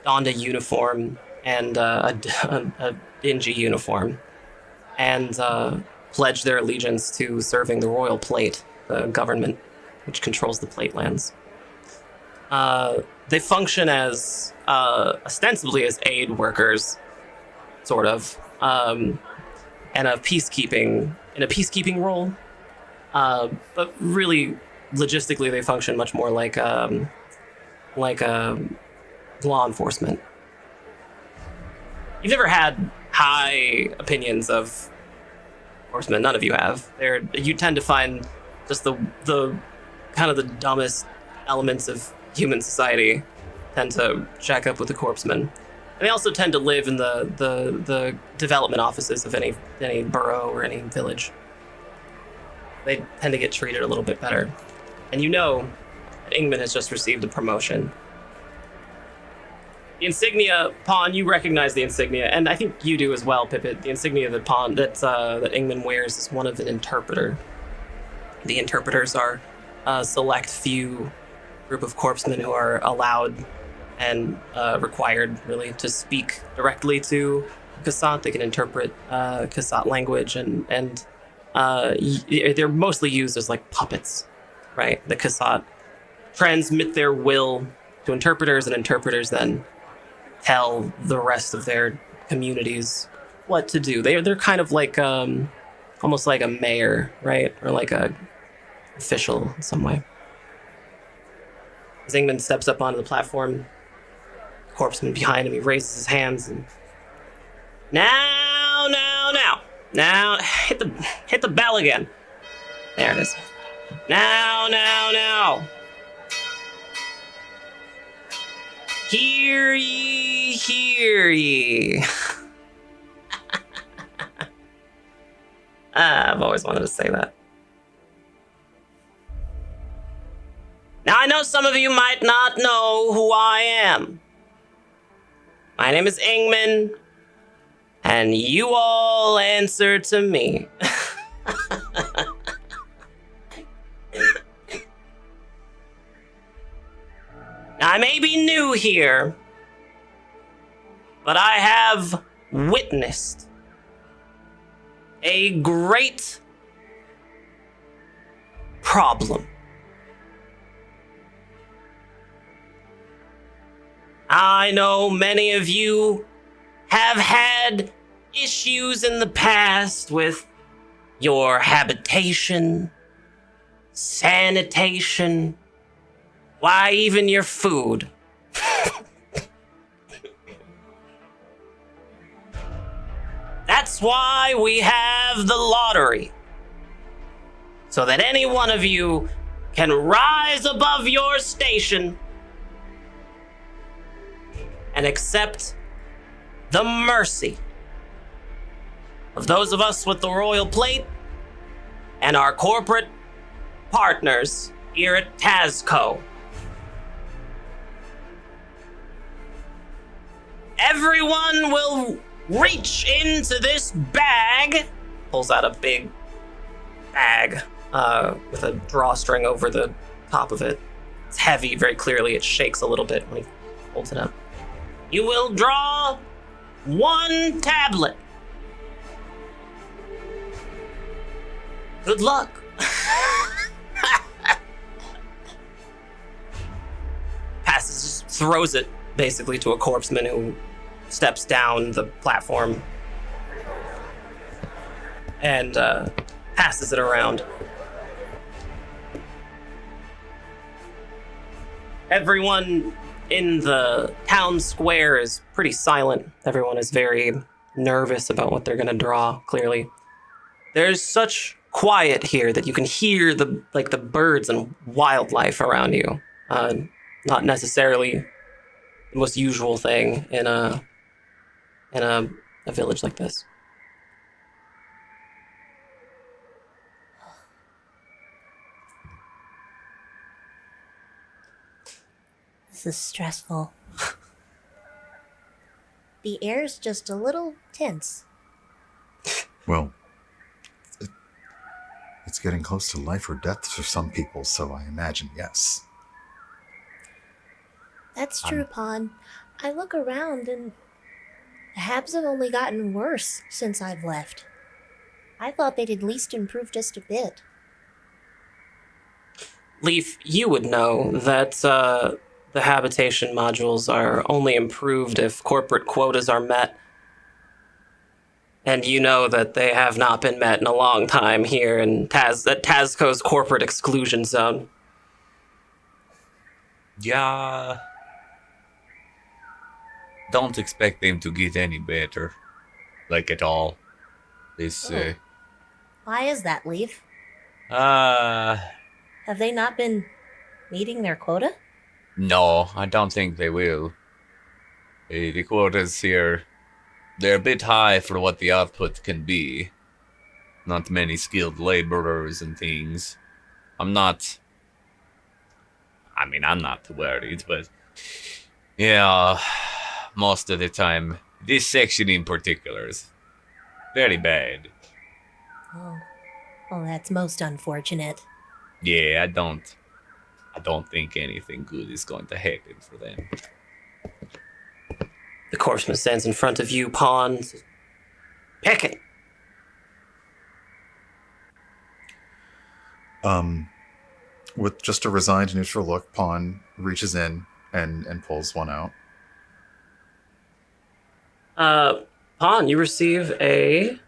donned a uniform and a dingy uniform, and pledged their allegiance to serving the royal plate, the government which controls the plate lands. They function as ostensibly as aid workers, sort of, and in a peacekeeping role, but really logistically they function much more like law enforcement. You've never had high opinions of horsemen. None of you have. You tend to find just the kind of the dumbest elements of human society tend to jack up with the corpsemen. And they also tend to live in the development offices of any borough or any village. They tend to get treated a little bit better. And you know that Ingman has just received a promotion. The insignia, Pon'n, you recognize the insignia, and I think you do as well, Pippett. The insignia that that Ingman wears is one of an interpreter. The interpreters are a select few group of corpsemen who are allowed and required, really, to speak directly to cassette. They can interpret cassette language, and they're mostly used as like puppets, right? The cassette transmit their will to interpreters, and interpreters then tell the rest of their communities what to do. They're kind of like almost like a mayor, right? Or like a official in some way. As Ingman steps up onto the platform, corpseman behind him, he raises his hands and now, hit the bell again. There it is. Now. Hear ye. I've always wanted to say that. Now, I know some of you might not know who I am. My name is Ingman, and you all answer to me. Now, I may be new here, but I have witnessed a great problem. I know many of you have had issues in the past with your habitation, sanitation, why, even your food. That's why we have the lottery. So that any one of you can rise above your station and accept the mercy of those of us with the royal plate and our corporate partners here at Tazco. Everyone will reach into this bag, pulls out a big bag with a drawstring over the top of it. It's heavy, very clearly. It shakes a little bit when he holds it up. You will draw 1 tablet. Good luck. Passes, just throws it basically to a corpseman who steps down the platform and passes it around. Everyone in the town square is pretty silent. Everyone is very nervous about what they're going to draw, clearly. There's such quiet here that you can hear the birds and wildlife around you. Not necessarily the most usual thing in a village like this. This is stressful. The air's just a little tense. Well, it's getting close to life or death for some people, so I imagine yes. That's true, Pon'n. I look around and the Habs have only gotten worse since I've left. I thought they'd at least improve just a bit. Leef, you would know that the habitation modules are only improved if corporate quotas are met. And you know that they have not been met in a long time here in Tazco's corporate exclusion zone. Yeah. Don't expect them to get any better. Like at all. This, Why is that, Leef? uh... Have they not been meeting their quota? No, I don't think they will. The quotas here, they're a bit high for what the output can be. Not many skilled laborers and things. I'm not too worried, but yeah, most of the time, this section in particular is very bad. Oh, well, that's most unfortunate. Yeah, I don't think anything good is going to happen for them. The corpseman stands in front of you, Pon'n. Says, Pick it. With just a resigned, neutral look, Pon'n reaches in and pulls one out. Pon'n, you receive a...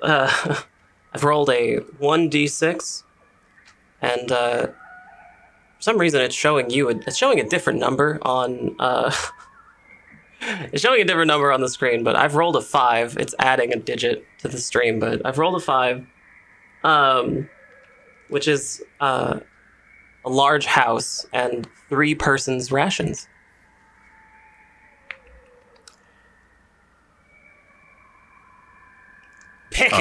I've rolled a 1d6, and for some reason it's showing a different number on... It's showing a different number on the screen, but I've rolled a 5. It's adding a digit to the stream, but I've rolled a 5, which is a large house and 3 persons' rations. Pick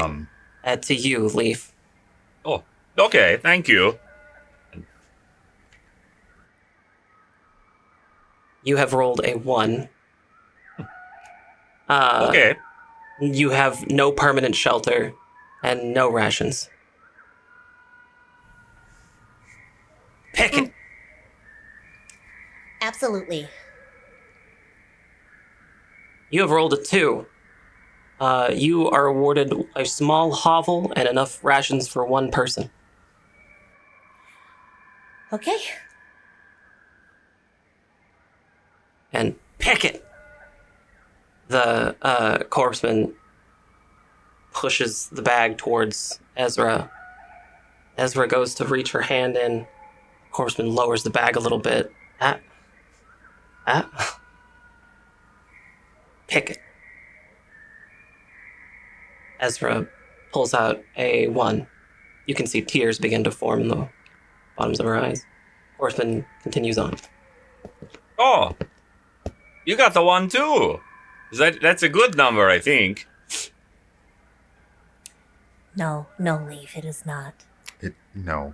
it to you, Leef. Oh, okay, thank you. You have rolled a 1. Okay. You have no permanent shelter and no rations. Pick it. Absolutely. You have rolled a 2. You are awarded a small hovel and enough rations for 1 person. Okay. And pick it. The corpseman pushes the bag towards Ezra. Ezra goes to reach her hand in. Corpseman lowers the bag a little bit. Pick it. Ezra pulls out a 1. You can see tears begin to form in the bottoms of her eyes. Horseman continues on. Oh, you got the 1 too. That's a good number, I think. No, Leef, it is not. No.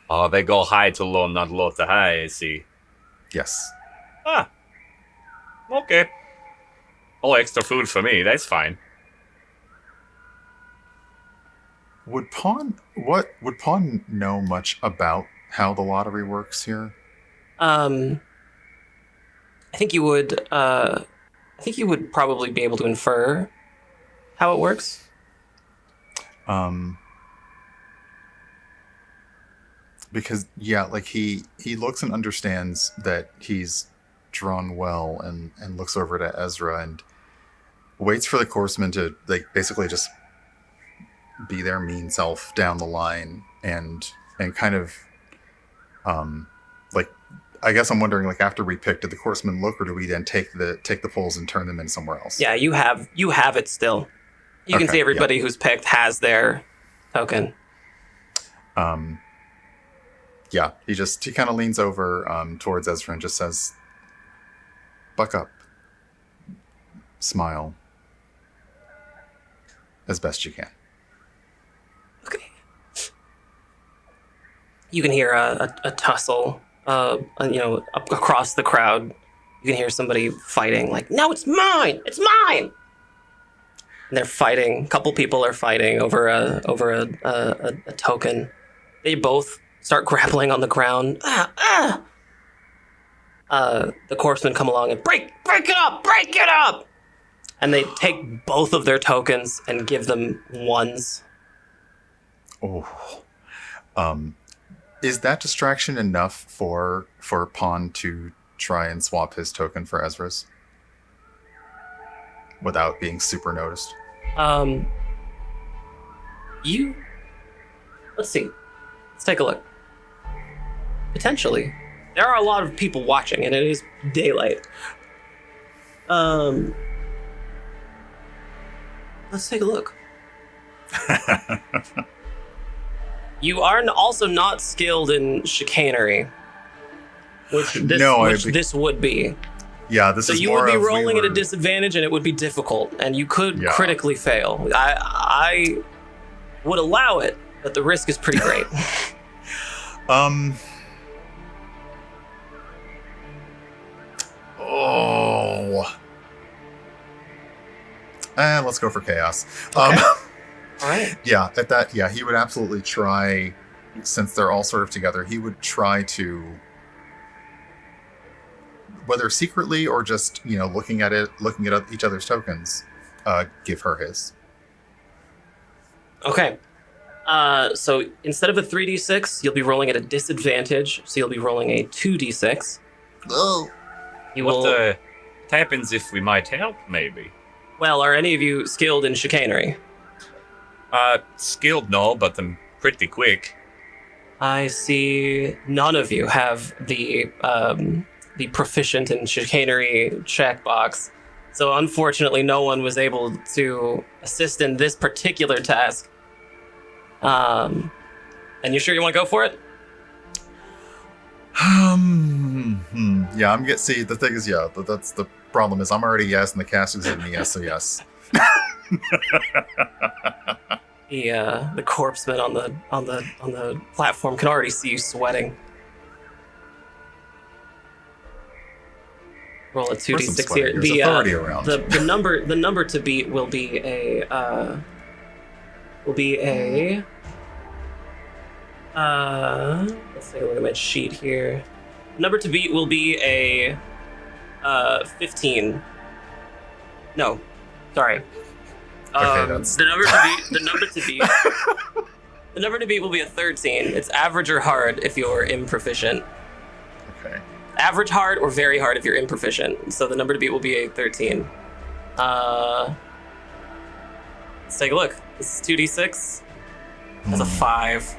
Oh, they go high to low, not low to high, I see. Yes. Ah. Okay. Oh, extra food for me, that's fine. would Pawn know much about how the lottery works here? I think you would. I think you would probably be able to infer how it works. Because like he looks and understands that he's drawn well, and looks over to Ezra and waits for the Corpsman to like basically just be their mean self down the line, and kind of like, I guess I'm wondering, like, after we pick, did the Corpsman look, or do we then take the polls and turn them in somewhere else? Yeah, you have it still. You can see everybody who's picked has their token. Yeah, he kind of leans over towards Ezra and just says, "Buck up, smile, as best you can." Okay. You can hear a tussle, across the crowd. You can hear somebody fighting, like, "No, it's mine! It's mine!" And they're fighting. A couple people are fighting over a token. They both start grappling on the ground. The Corpsmen come along and break it up! And they take both of their tokens and give them ones. Oh. Is that distraction enough for Pawn to try and swap his token for Ezra's without being super noticed? Let's see. Let's take a look. Potentially. There are a lot of people watching, and it is daylight. Let's take a look. You are also not skilled in chicanery, which this would be. Yeah, this is so you more would be of rolling at a disadvantage, and it would be difficult, and you could critically fail. I would allow it, but the risk is pretty great. Let's go for chaos. Okay. All right. Yeah, at that, he would absolutely try, since they're all sort of together, he would try to, whether secretly or just, looking at each other's tokens, give her his. Okay. So instead of a 3d6, you'll be rolling at a disadvantage, so you'll be rolling a 2d6. Oh. What happens if we might help, maybe? Well, are any of you skilled in chicanery? Skilled, no, but I'm pretty quick. I see none of you have the proficient in chicanery checkbox. So unfortunately, no one was able to assist in this particular task. And you sure you want to go for it? Yeah, see, the thing is, that's the problem is I'm already yes, and the cast is giving me yes, so yes. The corpsman on the platform can already see you sweating. Roll a 2d6 here. The number to beat will be a let's take a look at my sheet here. Number to beat will be a 15. No, sorry. The number to beat will be a 13. It's average or hard if you're improficient. Okay. Average hard or very hard if you're improficient. So the number to beat will be a 13. Let's take a look. This is 2d6. That's a 5.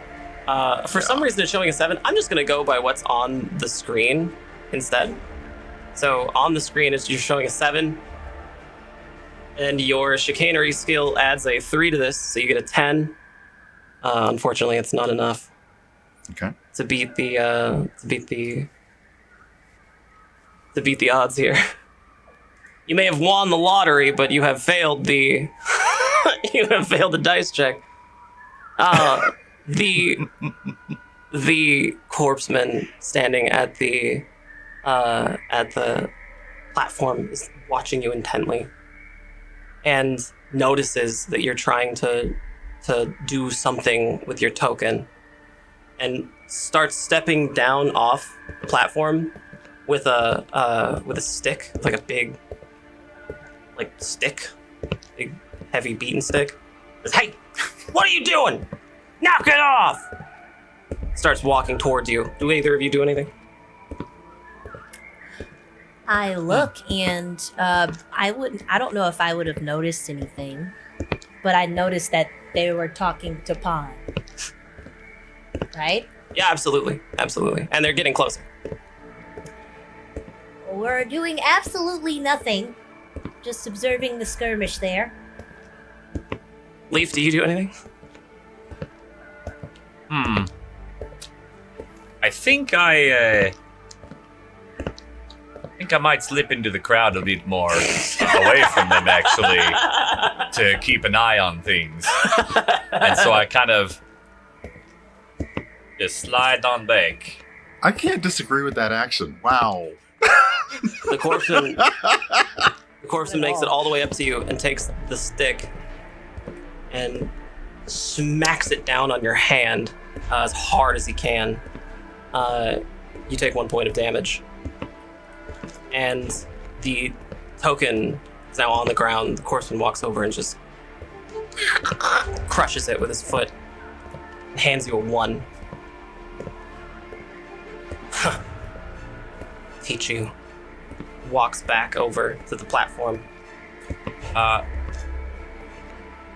For some reason it's showing a 7. I'm just gonna go by what's on the screen instead. So on the screen you're showing a 7. And your chicanery skill adds a 3 to this, so you get a 10. Unfortunately, it's not enough. Okay. To beat the odds here. You may have won the lottery, but you have failed the dice check. The corpsman standing at the platform is watching you intently, and notices that you're trying to to do something with your token and starts stepping down off the platform with a stick, like a big stick, big heavy beaten stick. Says, "Hey, what are you doing? Knock it off!" Starts walking towards you. Do either of you do anything? I look and I don't know if I would have noticed anything, but I noticed that they were talking to Pon'n. Right? Yeah, absolutely. And they're getting closer. We're doing absolutely nothing. Just observing the skirmish there. Leaf, do you do anything? I think I might slip into the crowd a bit more away from them, actually, to keep an eye on things. And so I kind of just slide on back. I can't disagree with that action. Wow. The Corpsman makes it all the way up to you and takes the stick and smacks it down on your hand as hard as he can. You take 1 point of damage. And the token is now on the ground. The Corpsman walks over and just crushes it with his foot and hands you a 1. Teach you. Walks back over to the platform.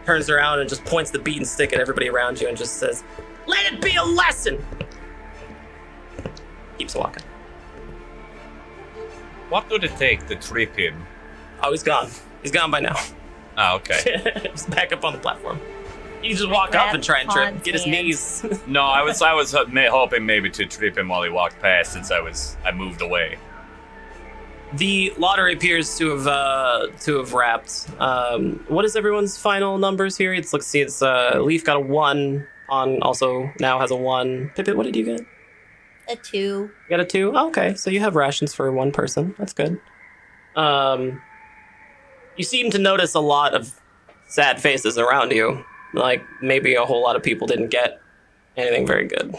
Turns around and just points the beaten stick at everybody around you and just says, "Let it be a lesson!" Keeps walking. What would it take to trip him? Oh, he's gone. He's gone by now. Oh, okay. He's back up on the platform. You just walk up and try and trip. Get his knees. No, I was hoping maybe to trip him while he walked past, since I moved away. The lottery appears to have wrapped. What is everyone's final numbers here? Let's see. It's Leaf got a 1. On also now has a 1. Pippett, what did you get? A 2. You got a 2? Oh, okay, so you have rations for 1 person. That's good. You seem to notice a lot of sad faces around you. Like, maybe a whole lot of people didn't get anything very good.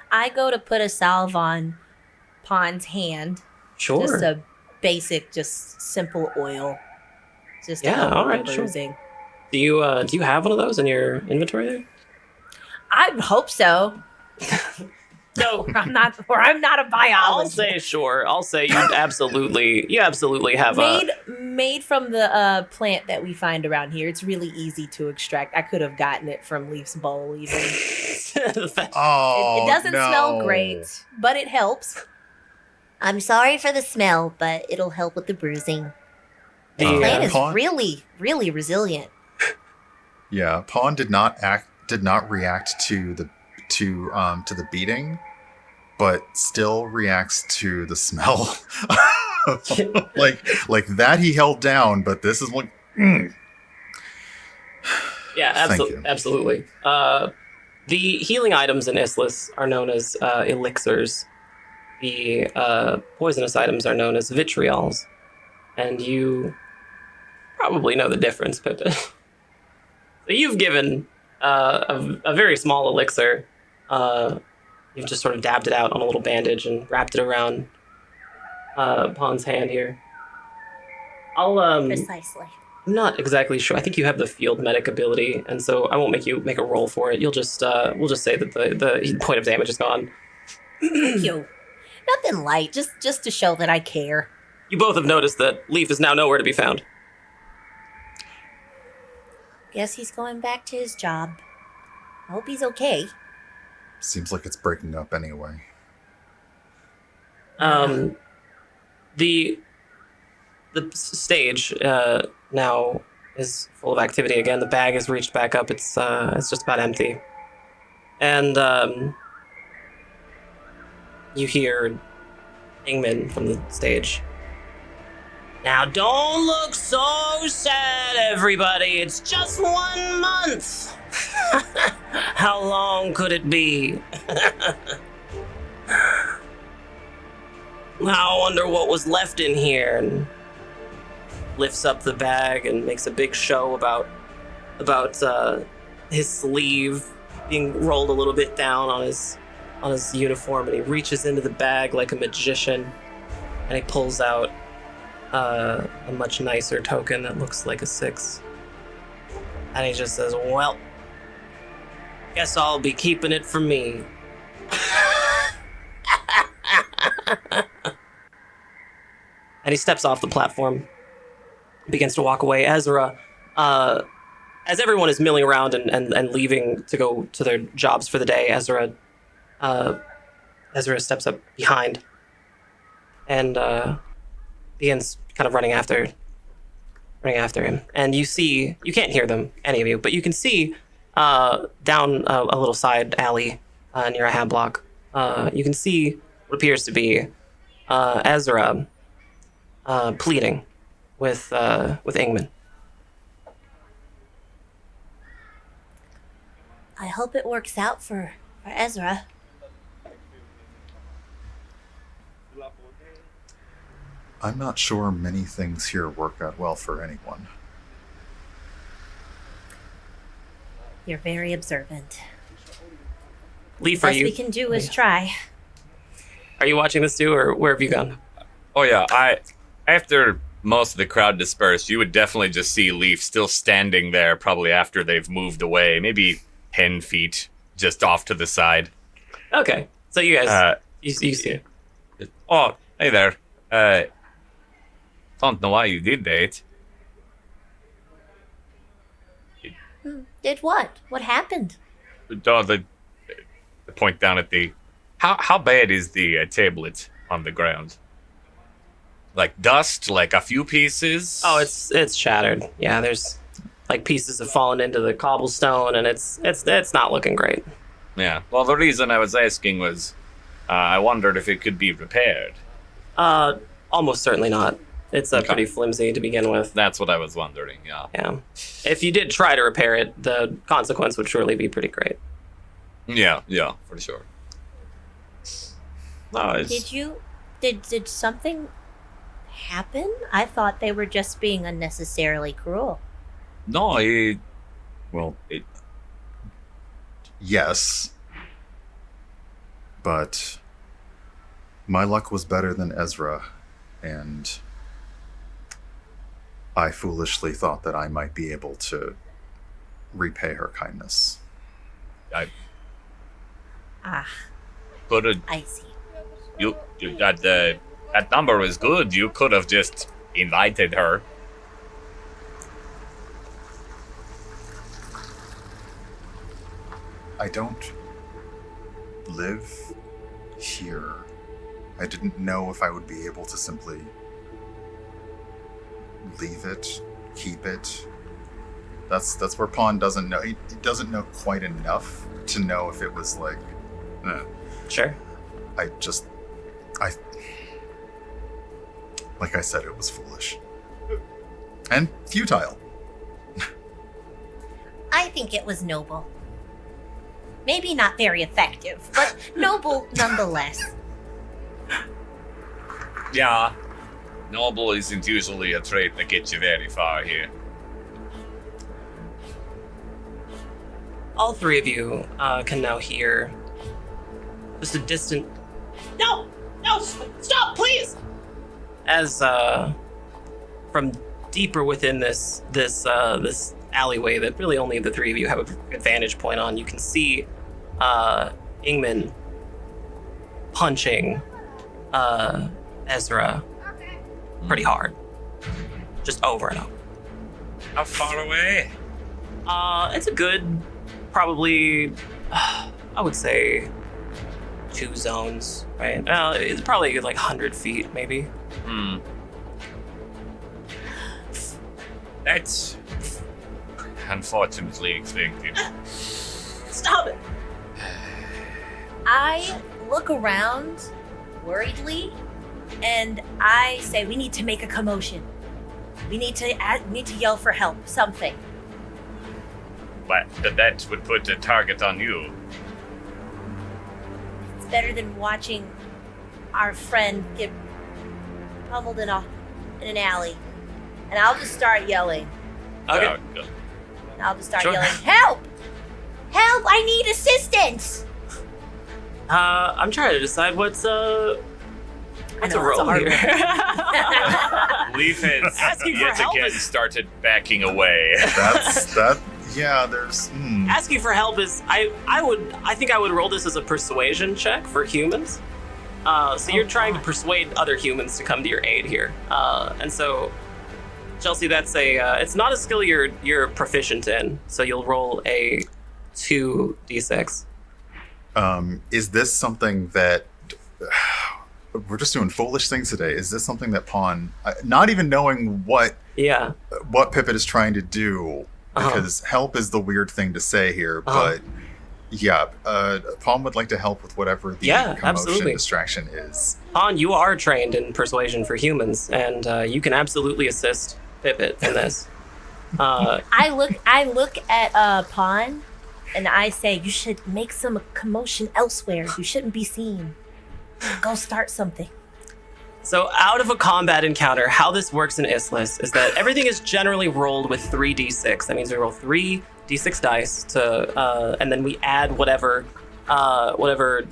I go to put a salve on Pon's hand. Sure. Just a basic, just simple oil. Just to Yeah, help all with right, the sure. bruising. Do you have one of those in your inventory there? I hope so. No. I'm not a I'll biologist. say sure. I'll say you absolutely have Made from the plant that we find around here. It's really easy to extract. I could have gotten it from Leaf's bowl even. Oh, It doesn't no. smell great, but it helps. I'm sorry for the smell, but it'll help with the bruising. The Plant is Pon'n- really, really resilient. Yeah, Pon'n did not react to the beating, but still reacts to the smell. like that he held down, but this is what. Yeah, Thank you. absolutely. The healing items in Issliss are known as elixirs. The poisonous items are known as vitriols. And you probably know the difference, Pippin. So you've given a very small elixir. You've just sort of dabbed it out on a little bandage and wrapped it around Pon's hand here. Precisely. I'm not exactly sure. I think you have the field medic ability, and so I won't make you make a roll for it. You'll just we'll just say that the point of damage is gone. Thank you. Nothing light, just to show that I care. You both have noticed that Leef is now nowhere to be found. Guess he's going back to his job. I hope he's okay. Seems like it's breaking up anyway. The stage now is full of activity again. The bag has reached back up. It's just about empty, and you hear Ingman from the stage. Now don't look so sad, everybody. It's just 1 month. How long could it be? I wonder what was left in here. And lifts up the bag and makes a big show about about his sleeve being rolled a little bit down on his uniform, and he reaches into the bag like a magician, and he pulls out a much nicer token that looks like a 6. And he just says, "Well, guess I'll be keeping it for me." And he steps off the platform, begins to walk away. Ezra, as everyone is milling around and leaving to go to their jobs for the day, Ezra steps up behind and begins kind of running after him. And you can't hear them, any of you, but you can see down a little side alley near a hand block, you can see what appears to be Ezra pleading with Ingman. I hope it works out for Ezra. I'm not sure many things here work out well for anyone. You're very observant. Leef, Best we can do is try. Are you watching this too, or where have you gone? Oh yeah, after most of the crowd dispersed, you would definitely just see Leaf still standing there, probably after they've moved away, maybe 10 feet just off to the side. Okay, so you guys, you see it. Oh, hey there. Don't know why you did that. Did what? What happened? The point down at the... How bad is the tablet on the ground? Like dust, like a few pieces? Oh, it's shattered. Yeah, there's like pieces have fallen into the cobblestone, and it's not looking great. Yeah. Well, the reason I was asking was, I wondered if it could be repaired. Almost certainly not. It's pretty flimsy to begin with. That's what I was wondering. Yeah. Yeah. If you did try to repair it, the consequence would surely be pretty great. Yeah, for sure. No, Did something happen? I thought they were just being unnecessarily cruel. No, Yes. But my luck was better than Ezra, and I foolishly thought that I might be able to repay her kindness. I see. You that number was good. You could have just invited her. I don't live here. I didn't know if I would be able to simply leave it, keep it. That's where Pon'n doesn't know. He doesn't know quite enough to know if it was like... Sure. Like I said, it was foolish. And futile. I think it was noble. Maybe not very effective, but noble nonetheless. Yeah. Noble isn't usually a trait that gets you very far here. All three of you can now hear just a distant... No! Stop, please! As from deeper within this alleyway that really only the three of you have a vantage point on, you can see Ingman punching Ezra pretty hard. Just over and over. How far away? It's a good, probably, I would say 2 zones, right? It's probably like 100 feet, maybe. That's unfortunately expected. Stop it! I look around worriedly, and I say, we need to make a commotion. We need to yell for help, something. But that would put a target on you. It's better than watching our friend get pummeled in an alley. And I'll just start yelling. Okay. I'll just start Sure. yelling, "Help! Help! I need assistance!" I'm trying to decide what's a know, roll that's a hard here. Leaf has Asking for yet help again is- started backing away. That's that. Yeah, there's. Asking for help is I think I would roll this as a persuasion check for humans. So you're trying to persuade other humans to come to your aid here. And so, Chelsea, that's it's not a skill you're proficient in. So you'll roll a 2d6. Is this something that we're just doing foolish things today? Is this something that Pon'n, not even knowing what Yeah. Pippett is trying to do, because help is the weird thing to say here, but yeah, Pon'n would like to help with whatever the commotion absolutely. distraction is. Pon'n, you are trained in persuasion for humans, and you can absolutely assist Pippett in this. I look at Pon'n, and I say, "You should make some commotion elsewhere. You shouldn't be seen. Go start something." So out of a combat encounter, how this works in Issliss is that everything is generally rolled with 3d6. That means we roll 3d6 dice to, and then we add whatever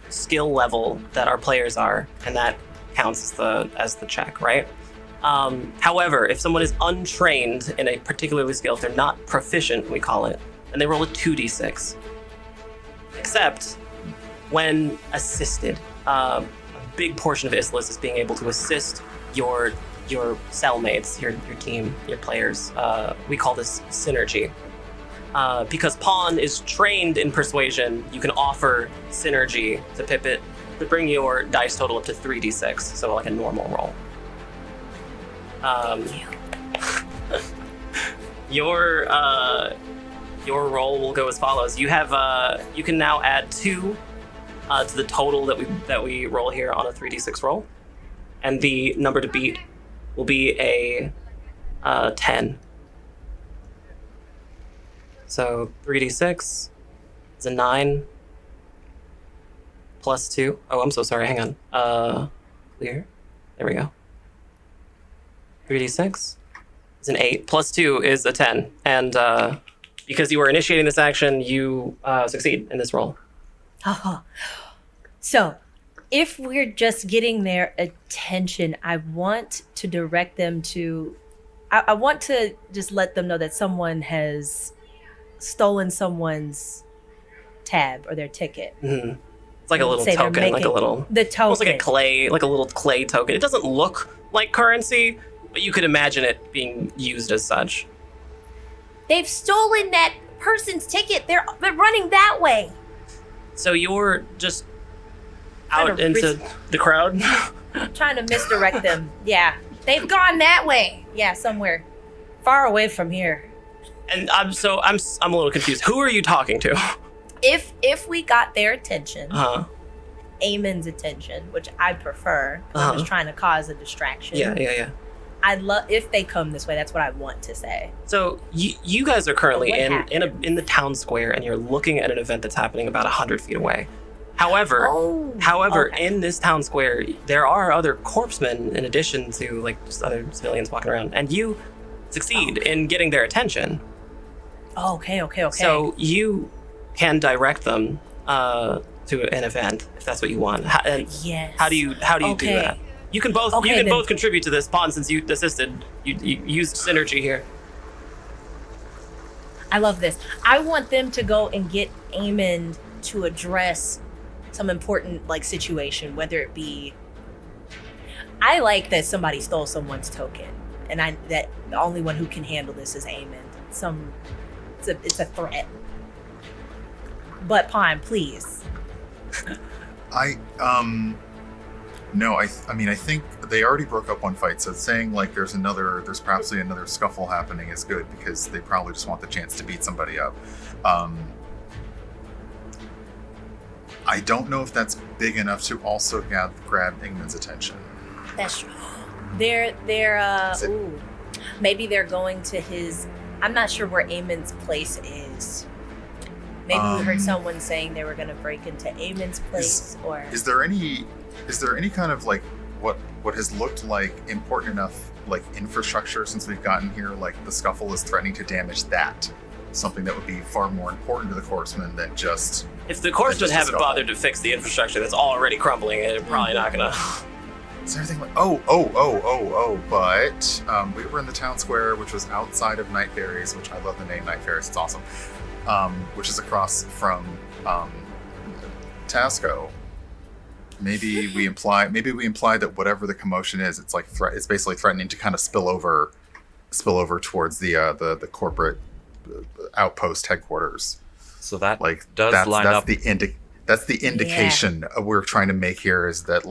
skill level that our players are, and that counts as the check, right? However, if someone is untrained in a particularly skill, if they're not proficient, we call it, and they roll a 2d6. Except when assisted. A big portion of Issliss is being able to assist your cellmates, your team, your players. We call this synergy. Because Pon'n is trained in persuasion, you can offer synergy to Pippett to bring your dice total up to 3d6, so like a normal roll. Your roll will go as follows. You have you can now add 2 to the total that we roll here on a 3d6 roll, and the number to beat will be a 10. So 3d6 is a 9 plus 2. Oh, I'm so sorry. Hang on. Clear. There we go. 3d6 is an 8 plus 2 is a 10, and because you are initiating this action, you succeed in this roll. So, if we're just getting their attention, I want to direct them to. I want to just let them know that someone has stolen someone's tab or their ticket. Mm-hmm. It's like a little Say they're token, like a making little, the token. almost like a little clay token. It doesn't look like currency, but you could imagine it being used as such. They've stolen that person's ticket. They're running that way. So you're just Kind out of into the crowd. I'm trying to misdirect them. Yeah, they've gone that way. Yeah, somewhere far away from here. And I'm a little confused. Who are you talking to? If we got their attention, Uh-huh. Eamon's attention, which I prefer, 'cause I'm just trying to cause a distraction. Yeah. I'd love if they come this way. That's what I want to say. So you guys are currently What in happened? the town square, and you're looking at an event that's happening about 100 feet away. However, Okay. in this town square, there are other corpsemen in addition to like just other civilians walking around, and you succeed in getting their attention. Okay. So you can direct them to an event if that's what you want. Yes. How do you do Okay. that? You can both Okay, then. both contribute to this, Pon'n, since you assisted. You used synergy here. I love this. I want them to go and get Eamon to address some important like situation, whether it be. I like that somebody stole someone's token, and that the only one who can handle this is Eamon. It's a threat. But Pon'n, please. No, I mean, I think they already broke up one fight, so saying like there's perhaps another scuffle happening is good, because they probably just want the chance to beat somebody up. I don't know if that's big enough to also grab Ingman's attention. That's true. They're maybe they're going to his. I'm not sure where Eamon's place is. Maybe we heard someone saying they were going to break into Eamon's place, or Is there any kind of like what has looked like important enough like infrastructure since we've gotten here? Like the scuffle is threatening to damage that. something that would be far more important to the corpsman than just. If the corpsmen just a haven't skeleton. bothered to fix the infrastructure that's already crumbling, they're probably not gonna. Is everything like? But we were in the town square, which was outside of Night Fairies, which I love the name Night Fairies. It's awesome. Which is across from Tasco. Maybe we imply that whatever the commotion is, it's like it's basically threatening to kind of spill over towards the corporate outpost headquarters. So that That's line up. That's the indication we're trying to make here is that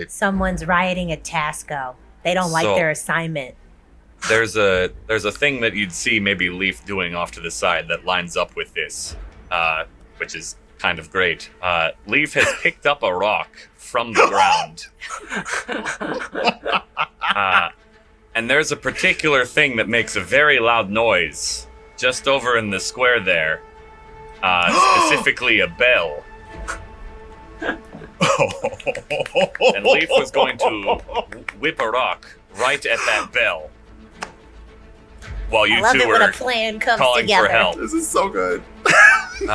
Someone's rioting at Tasco. They don't like So- their assignment. There's a thing that you'd see maybe Leef doing off to the side that lines up with this, which is kind of great. Leef has picked up a rock from the ground. And there's a particular thing that makes a very loud noise just over in the square there. Specifically a bell. And Leaf was going to whip a rock right at that bell. While you I love two it when were a plan comes calling together. for help. This is so good. Do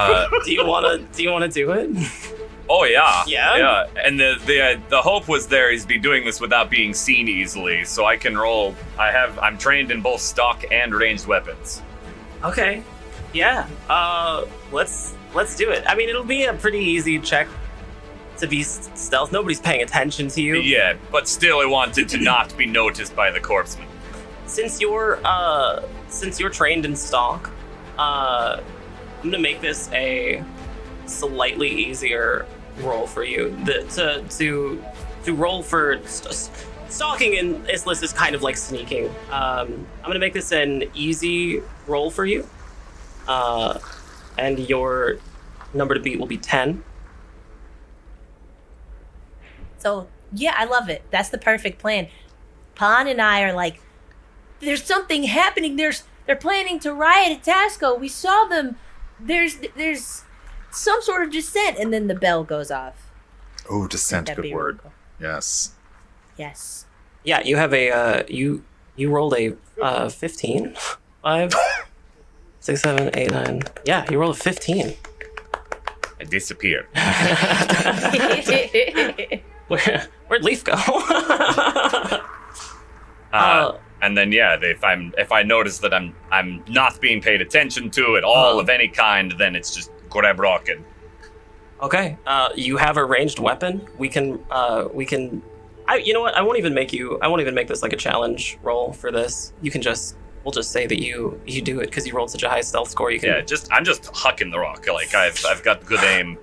you wanna do it? Oh yeah, Yeah? And the hope was there is be doing this without being seen easily, so I can roll. I'm trained in both stock and ranged weapons. Okay. Yeah. Let's do it. I mean, it'll be a pretty easy check to be stealth. Nobody's paying attention to you. Yeah, but still, I wanted to not be noticed by the corpsman. Since you're trained in stock, I'm gonna make this a slightly easier roll for you. To roll for stalking in Issliss is kind of like sneaking. I'm gonna make this an easy roll for you, and your number to beat will be 10. So, yeah, I love it. That's the perfect plan. Pon'n and I are like, there's something happening. They're planning to riot at Tasco. We saw them. There's some sort of dissent. And then the bell goes off. Oh, dissent, That'd good be word. really cool. Yes. Yes. Yeah, you have a you rolled a 15. 5, 6, 7, 8, 9. Yeah, you rolled a 15. I disappear. Where'd Leaf go? And then if I notice that I'm not being paid attention to at all of any kind, then it's just grab rock and. Okay. You have a ranged weapon. We can. You know what? I won't even make this like a challenge roll for this. We'll just say that you do it because you rolled such a high stealth score. You can. Yeah, I'm just hucking the rock. Like I've got good aim.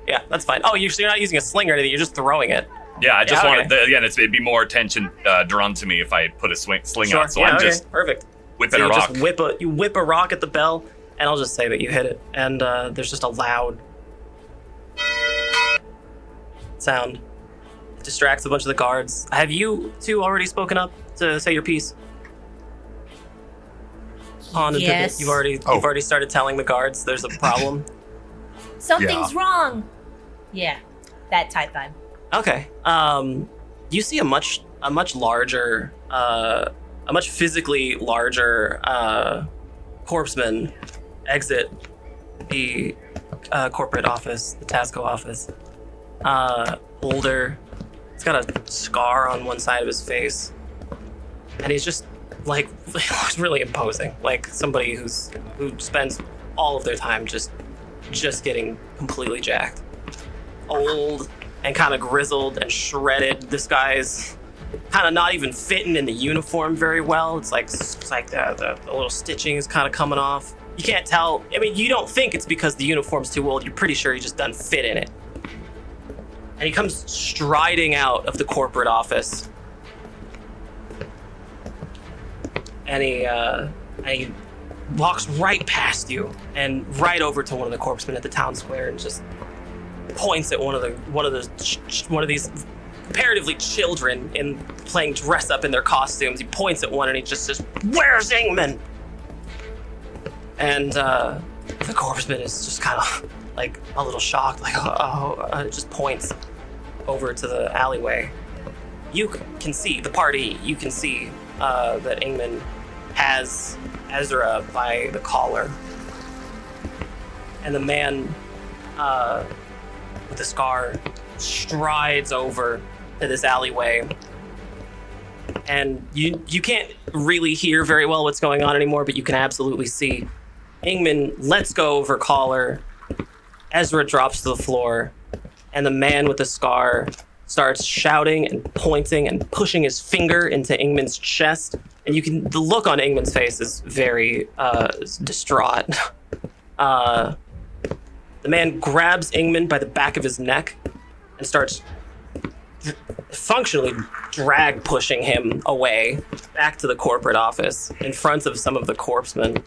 Yeah, that's fine. Oh, you're not using a sling or anything. You're just throwing it. Yeah, I just wanted okay. it'd be more attention drawn to me if I put a sling Sure. out. So yeah, I'm okay. just Perfect. whipping So a you rock. just whip a rock at the bell, and I'll just say that you hit it. And there's just a loud sound. It distracts a bunch of the guards. Have you two already spoken up to say your piece? Pon'n and Yes. Pippett, you've already started telling the guards there's a problem. Something's wrong. Yeah, that type vibe. Okay. You see a much larger, a much physically larger corpsman exit the corporate office, the Tasco office. Older. He's got a scar on one side of his face, and he's just like really imposing, like somebody who spends all of their time just getting completely jacked. Old and kind of grizzled and shredded. This guy's kind of not even fitting in the uniform very well. It's like the little stitching is kind of coming off. You can't tell. I mean, you don't think it's because the uniform's too old. You're pretty sure he just doesn't fit in it. And he comes striding out of the corporate office. And he walks right past you and right over to one of the corpsmen at the town square and just points at one of these comparatively children in playing dress up in their costumes. He points at one and he just says, "Where's Ingman?" And the corpsman is just kind of like a little shocked, like just points over to the alleyway. You can see the party. You can see that Ingman has Ezra by the collar. And the man with the scar strides over to this alleyway. And you can't really hear very well what's going on anymore, but you can absolutely see Ingman lets go of her collar. Ezra drops to the floor, and the man with the scar starts shouting and pointing and pushing his finger into Ingman's chest. And the look on Ingman's face is very distraught. The man grabs Ingman by the back of his neck and starts functionally drag pushing him away back to the corporate office in front of some of the corpsemen.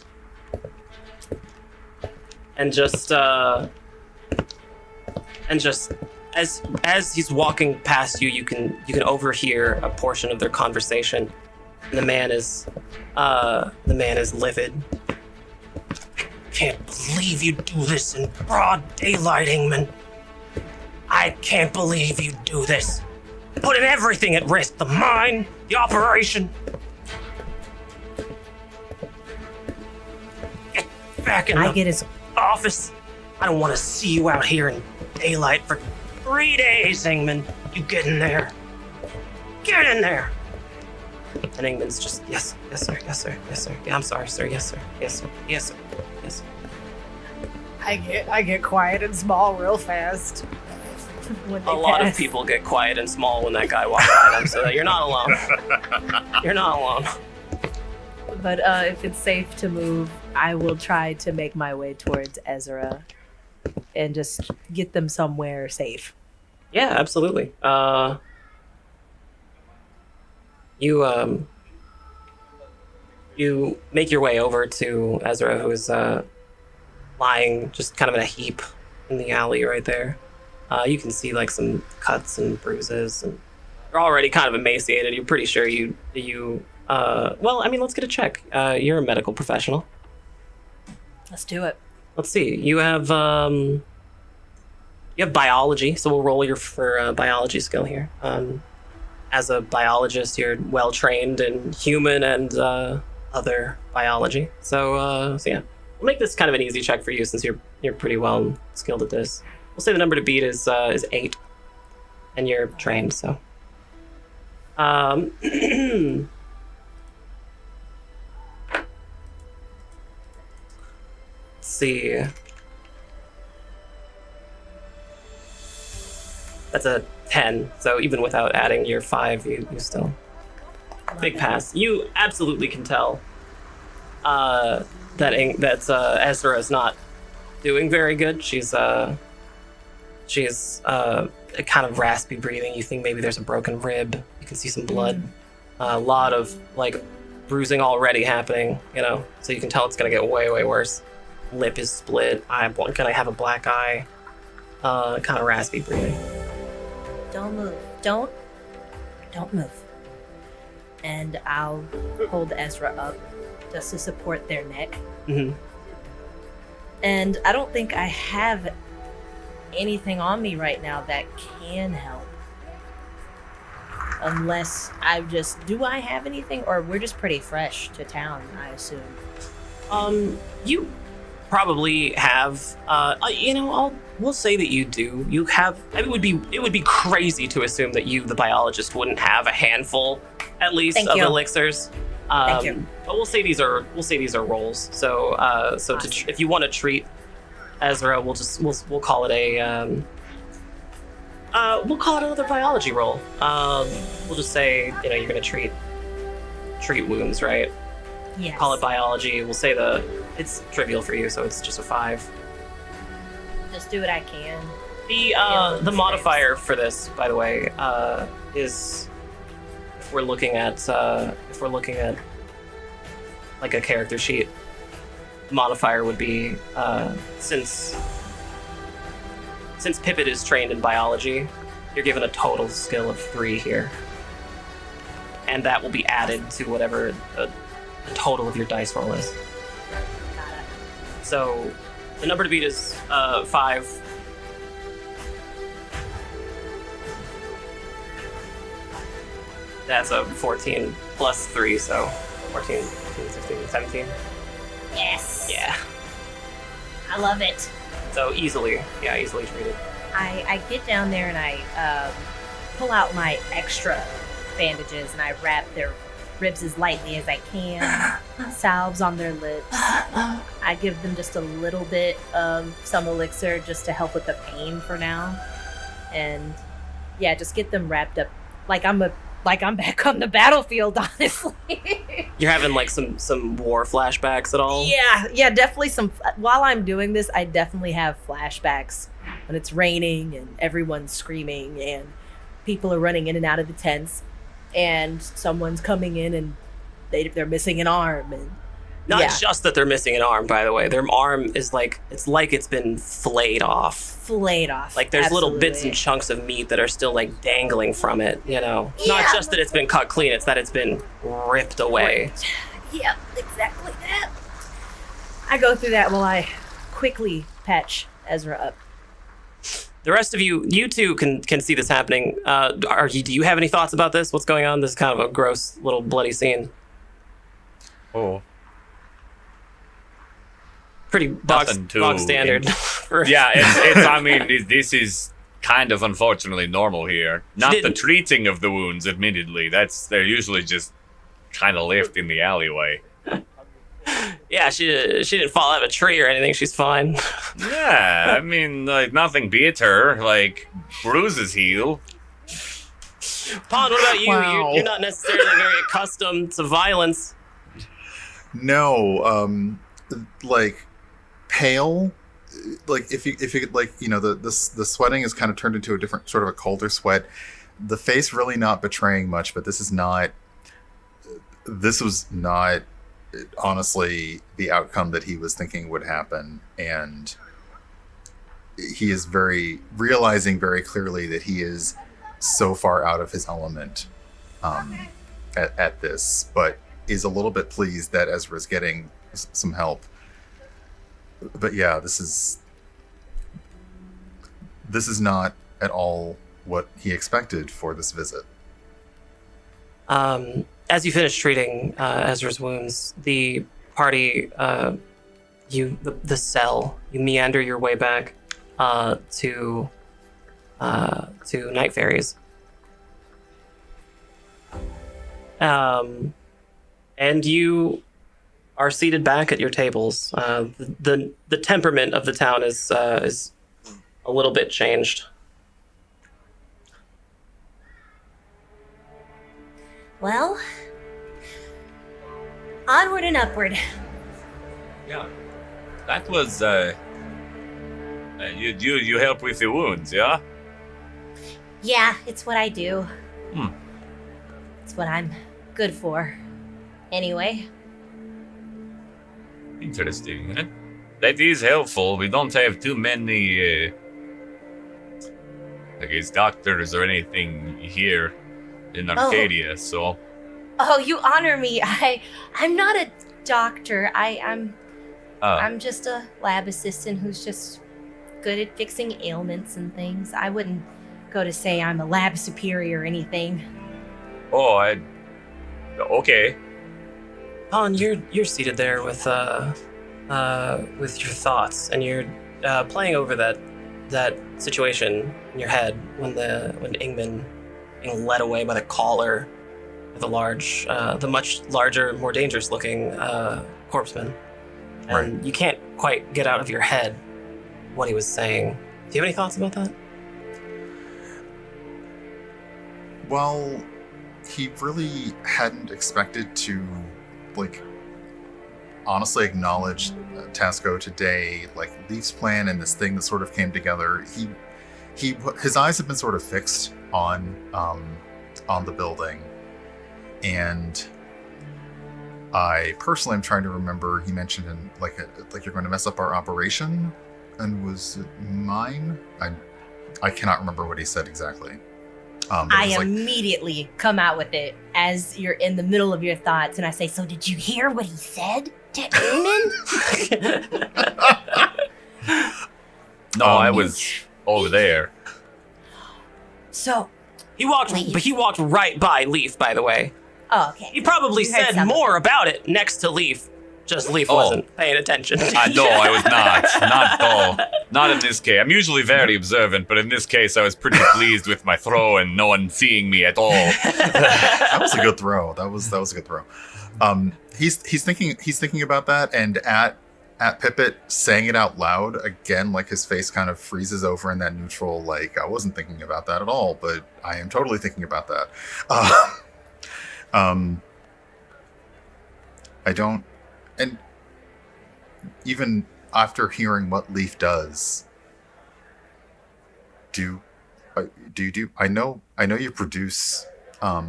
And just as he's walking past you, you can overhear a portion of their conversation. And the man is livid. Can't believe you do this in broad daylight, Ingman. I can't believe you do this. Putting everything at risk, the mine, the operation. Get back in the office. I don't want to see you out here in daylight for 3 days, Ingman. You get in there. Get in there. And Ingman's just, yes, sir, yes, sir, yes, sir. Yeah, I'm sorry, sir, yes, sir, yes, sir, yes, sir, yes, sir. I get quiet and small real fast. When A lot of people get quiet and small when that guy walks by them, so that you're not alone. You're not alone. But if it's safe to move, I will try to make my way towards Ezra and just get them somewhere safe. Yeah, absolutely. You make your way over to Ezra, who is lying just kind of in a heap in the alley right there. You can see like some cuts and bruises, and you're already kind of emaciated. You're pretty sure well, I mean, let's get a check. You're a medical professional. Let's do it. Let's see. You have biology, so we'll roll for biology skill here. As a biologist, you're well trained in human and other biology. So yeah, we'll make this kind of an easy check for you since you're pretty well skilled at this. We'll say the number to beat is 8, and you're trained. So, let's see. That's a 10. So even without adding your 5, you still big pass. You absolutely can tell that Ezra is not doing very good. She's kind of raspy breathing. You think maybe there's a broken rib. You can see some blood. A lot of like bruising already happening, so you can tell it's gonna get way, way worse. Lip is split. I'm gonna have a black eye. Kind of raspy breathing. Don't move. Don't move. And I'll hold Ezra up just to support their neck. Mm-hmm. And I don't think I have anything on me right now that can help. Unless do I have anything? Or we're just pretty fresh to town, I assume. You probably have, we'll say that you do. You have, it would be crazy to assume that you, the biologist, wouldn't have a handful, at least, Thank of you. elixirs. Thank you. But we'll say these are rolls. So, Awesome. if you want to treat Ezra, we'll call it another biology roll. We'll just say, you're gonna treat wounds, right? Yes. Call it biology. We'll say it's trivial for you, so it's just a 5. Just do what I can. The modifier for this, by the way, is if we're looking at like a character sheet, the modifier would be since Pippett is trained in biology, you're given a total skill of 3 here, and that will be added to whatever the total of your dice roll is. Got it. So the number to beat is 5. That's a 14 plus 3, so 14, 15, 16, 17. Yes. Yeah. I love it. So easily treated. I get down there and I pull out my extra bandages and I wrap their ribs as lightly as I can. Salves on their lips. I give them just a little bit of some elixir just to help with the pain for now. And yeah, just get them wrapped up like I'm back on the battlefield, honestly. You're having like some war flashbacks at all? Yeah, definitely some. While I'm doing this, I definitely have flashbacks when it's raining and everyone's screaming and people are running in and out of the tents and someone's coming in and they're missing an arm and Not just that they're missing an arm, by the way. Their arm is like it's been flayed off. Like there's little bits and chunks of meat that are still like dangling from it, you know. Not just that it's been cut clean, it's that it's been ripped away. Yep, exactly that. I go through that while I quickly patch Ezra up. The rest of you two can see this happening. Do you have any thoughts about this? What's going on? This is kind of a gross little bloody scene. Oh. Pretty bog standard. I mean, this is kind of unfortunately normal here. Not the treating of the wounds, admittedly. They're usually just kind of left in the alleyway. Yeah, she didn't fall out of a tree or anything. She's fine. Yeah, I mean, like, nothing beat her. Like, bruises heal. Pon'n, what about you? Wow. You're not necessarily very accustomed to violence. No, like pale. Like if you could, like, you know, the sweating is kind of turned into a different sort of a colder sweat. The face really not betraying much, but this was not honestly the outcome that he was thinking would happen, and he is realizing very clearly that he is so far out of his element at this, but is a little bit pleased that Ezra's getting some help. But yeah, this is not at all what he expected for this visit. As you finish treating Ezra's wounds, the party, the cell, you meander your way back to Night Fairies. And you are seated back at your tables. The temperament of the town is a little bit changed. Well, onward and upward. Yeah, that was you help with the wounds, yeah? Yeah, it's what I do. Hmm. It's what I'm good for. Anyway. Interesting. That is helpful. We don't have too many, I guess, doctors or anything here in Arcadia, so... Oh, you honor me. I'm not a doctor. I'm just a lab assistant who's just good at fixing ailments and things. I wouldn't go to say I'm a lab superior or anything. Oh, okay. Pon'n, you're seated there with your thoughts, and you're playing over that situation in your head when Ingman being led away by the collar of the much larger, more dangerous looking corpseman. And Right. you can't quite get out of your head what he was saying. Do you have any thoughts about that? Well, he really hadn't expected to, like, honestly acknowledge Tasco today, like Leef's plan and this thing that sort of came together. His eyes have been sort of fixed on the building, and I personally am trying to remember. He mentioned like you're going to mess up our operation, and was it mine? I cannot remember what he said exactly. I immediately come out with it as you're in the middle of your thoughts, and I say, "So did you hear what he said to Eamon?" No, I was over there. So, He walked right by Leef, by the way. oh, okay. He probably You heard said something. more about it next to Leef. Just Leaf Oh. wasn't paying attention. No, I was not. Not at all. Not in this case. I'm usually very observant, but in this case, I was pretty pleased with my throw and no one seeing me at all. That was a good throw. That was a good throw. He's thinking about that, and at Pippett saying it out loud again, like his face kind of freezes over in that neutral, like I wasn't thinking about that at all, but I am totally thinking about that. I don't, and even after hearing what Leaf does, I know you produce, I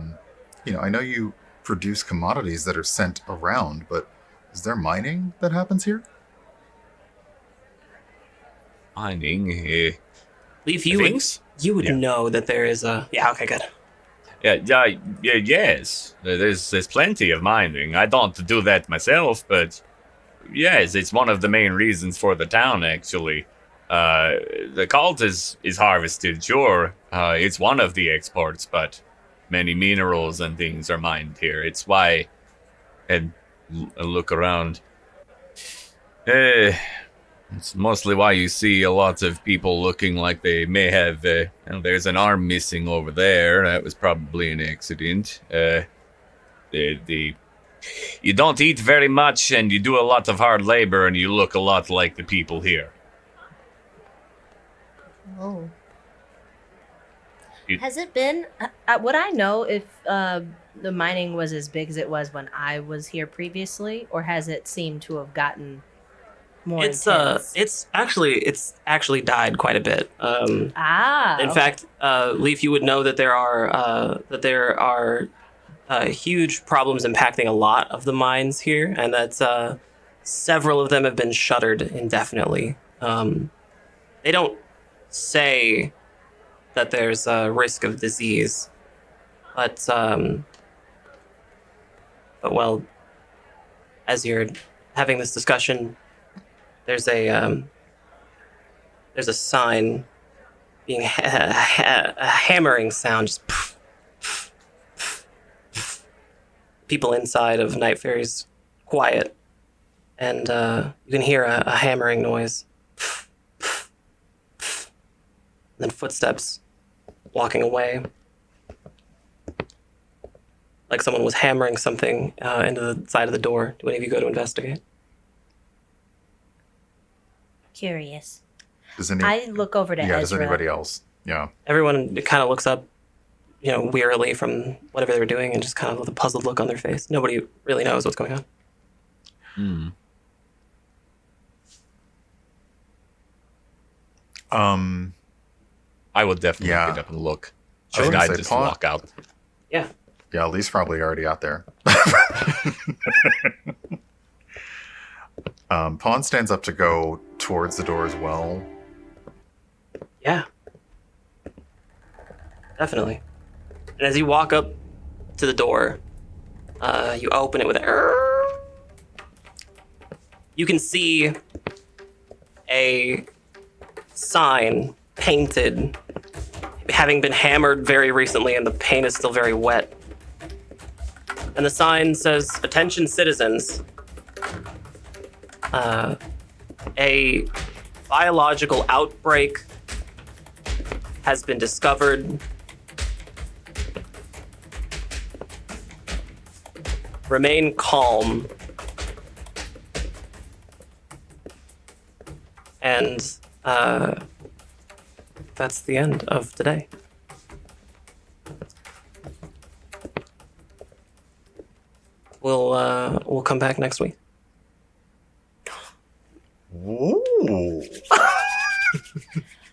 know you produce commodities that are sent around, but is there mining that happens here? Mining. Leaf, Things? you would Yeah. know that there is a... Yeah, okay, good. Yes. There's plenty of mining. I don't do that myself, but yes, it's one of the main reasons for the town, actually. The cult is harvested, sure. It's one of the exports, but many minerals and things are mined here. It's why... And look around. It's mostly why you see a lot of people looking like they may have... there's an arm missing over there. That was probably an accident. You don't eat very much, and you do a lot of hard labor, and you look a lot like the people here. Oh. You- Has it been? Would I know if the mining was as big as it was when I was here previously, or has it seemed to have gotten more intense? It's actually died quite a bit. In okay. fact, Leaf, you would know that there are huge problems impacting a lot of the mines here, and that several of them have been shuttered indefinitely. They don't say that there's a risk of disease, but well, as you're having this discussion, there's a sign being a hammering sound, just people inside of Night Fairy's quiet, and you can hear a hammering noise, and then footsteps walking away, like someone was hammering something into the side of the door. Do any of you go to investigate? Curious. I look over to Ezra. Does anybody else? Yeah. Everyone kind of looks up, wearily from whatever they were doing, and just kind of with a puzzled look on their face. Nobody really knows what's going on. I would definitely Yeah. get up and look. I was Should gonna I say, just Paul- walk out? Yeah. Yeah, Lee's probably already out there. Pawn stands up to go towards the door as well. Yeah. Definitely. And as you walk up to the door, you open it with a... You can see a sign painted, having been hammered very recently, and the paint is still very wet. And the sign says, "Attention citizens. A biological outbreak has been discovered. Remain calm." And that's the end of today. We'll come back next week. Ooh.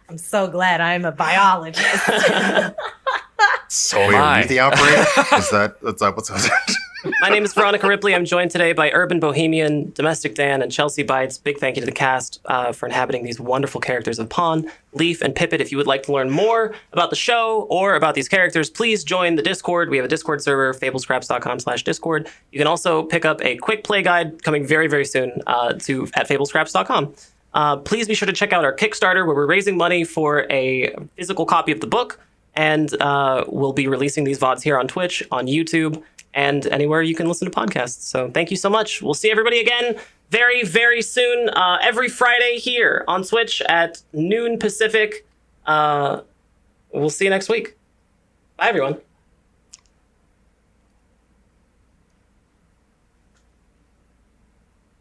I'm so glad I'm a biologist. So Wait, am are I. you the outbreak? Is that what's happening? My name is Veronica Ripley. I'm joined today by Urbanbohemian, Domesticdan, and ChelseaBytes. Big thank you to the cast for inhabiting these wonderful characters of Pon'n, Leef, and Pippett. If you would like to learn more about the show or about these characters, please join the Discord. We have a Discord server, fablescraps.com/Discord. You can also pick up a quick play guide coming very, very soon at fablescraps.com. Please be sure to check out our Kickstarter, where we're raising money for a physical copy of the book, and we'll be releasing these VODs here on Twitch, on YouTube, and anywhere you can listen to podcasts. So thank you so much. We'll see everybody again very, very soon, every Friday here on Twitch at noon Pacific. We'll see you next week. Bye, everyone.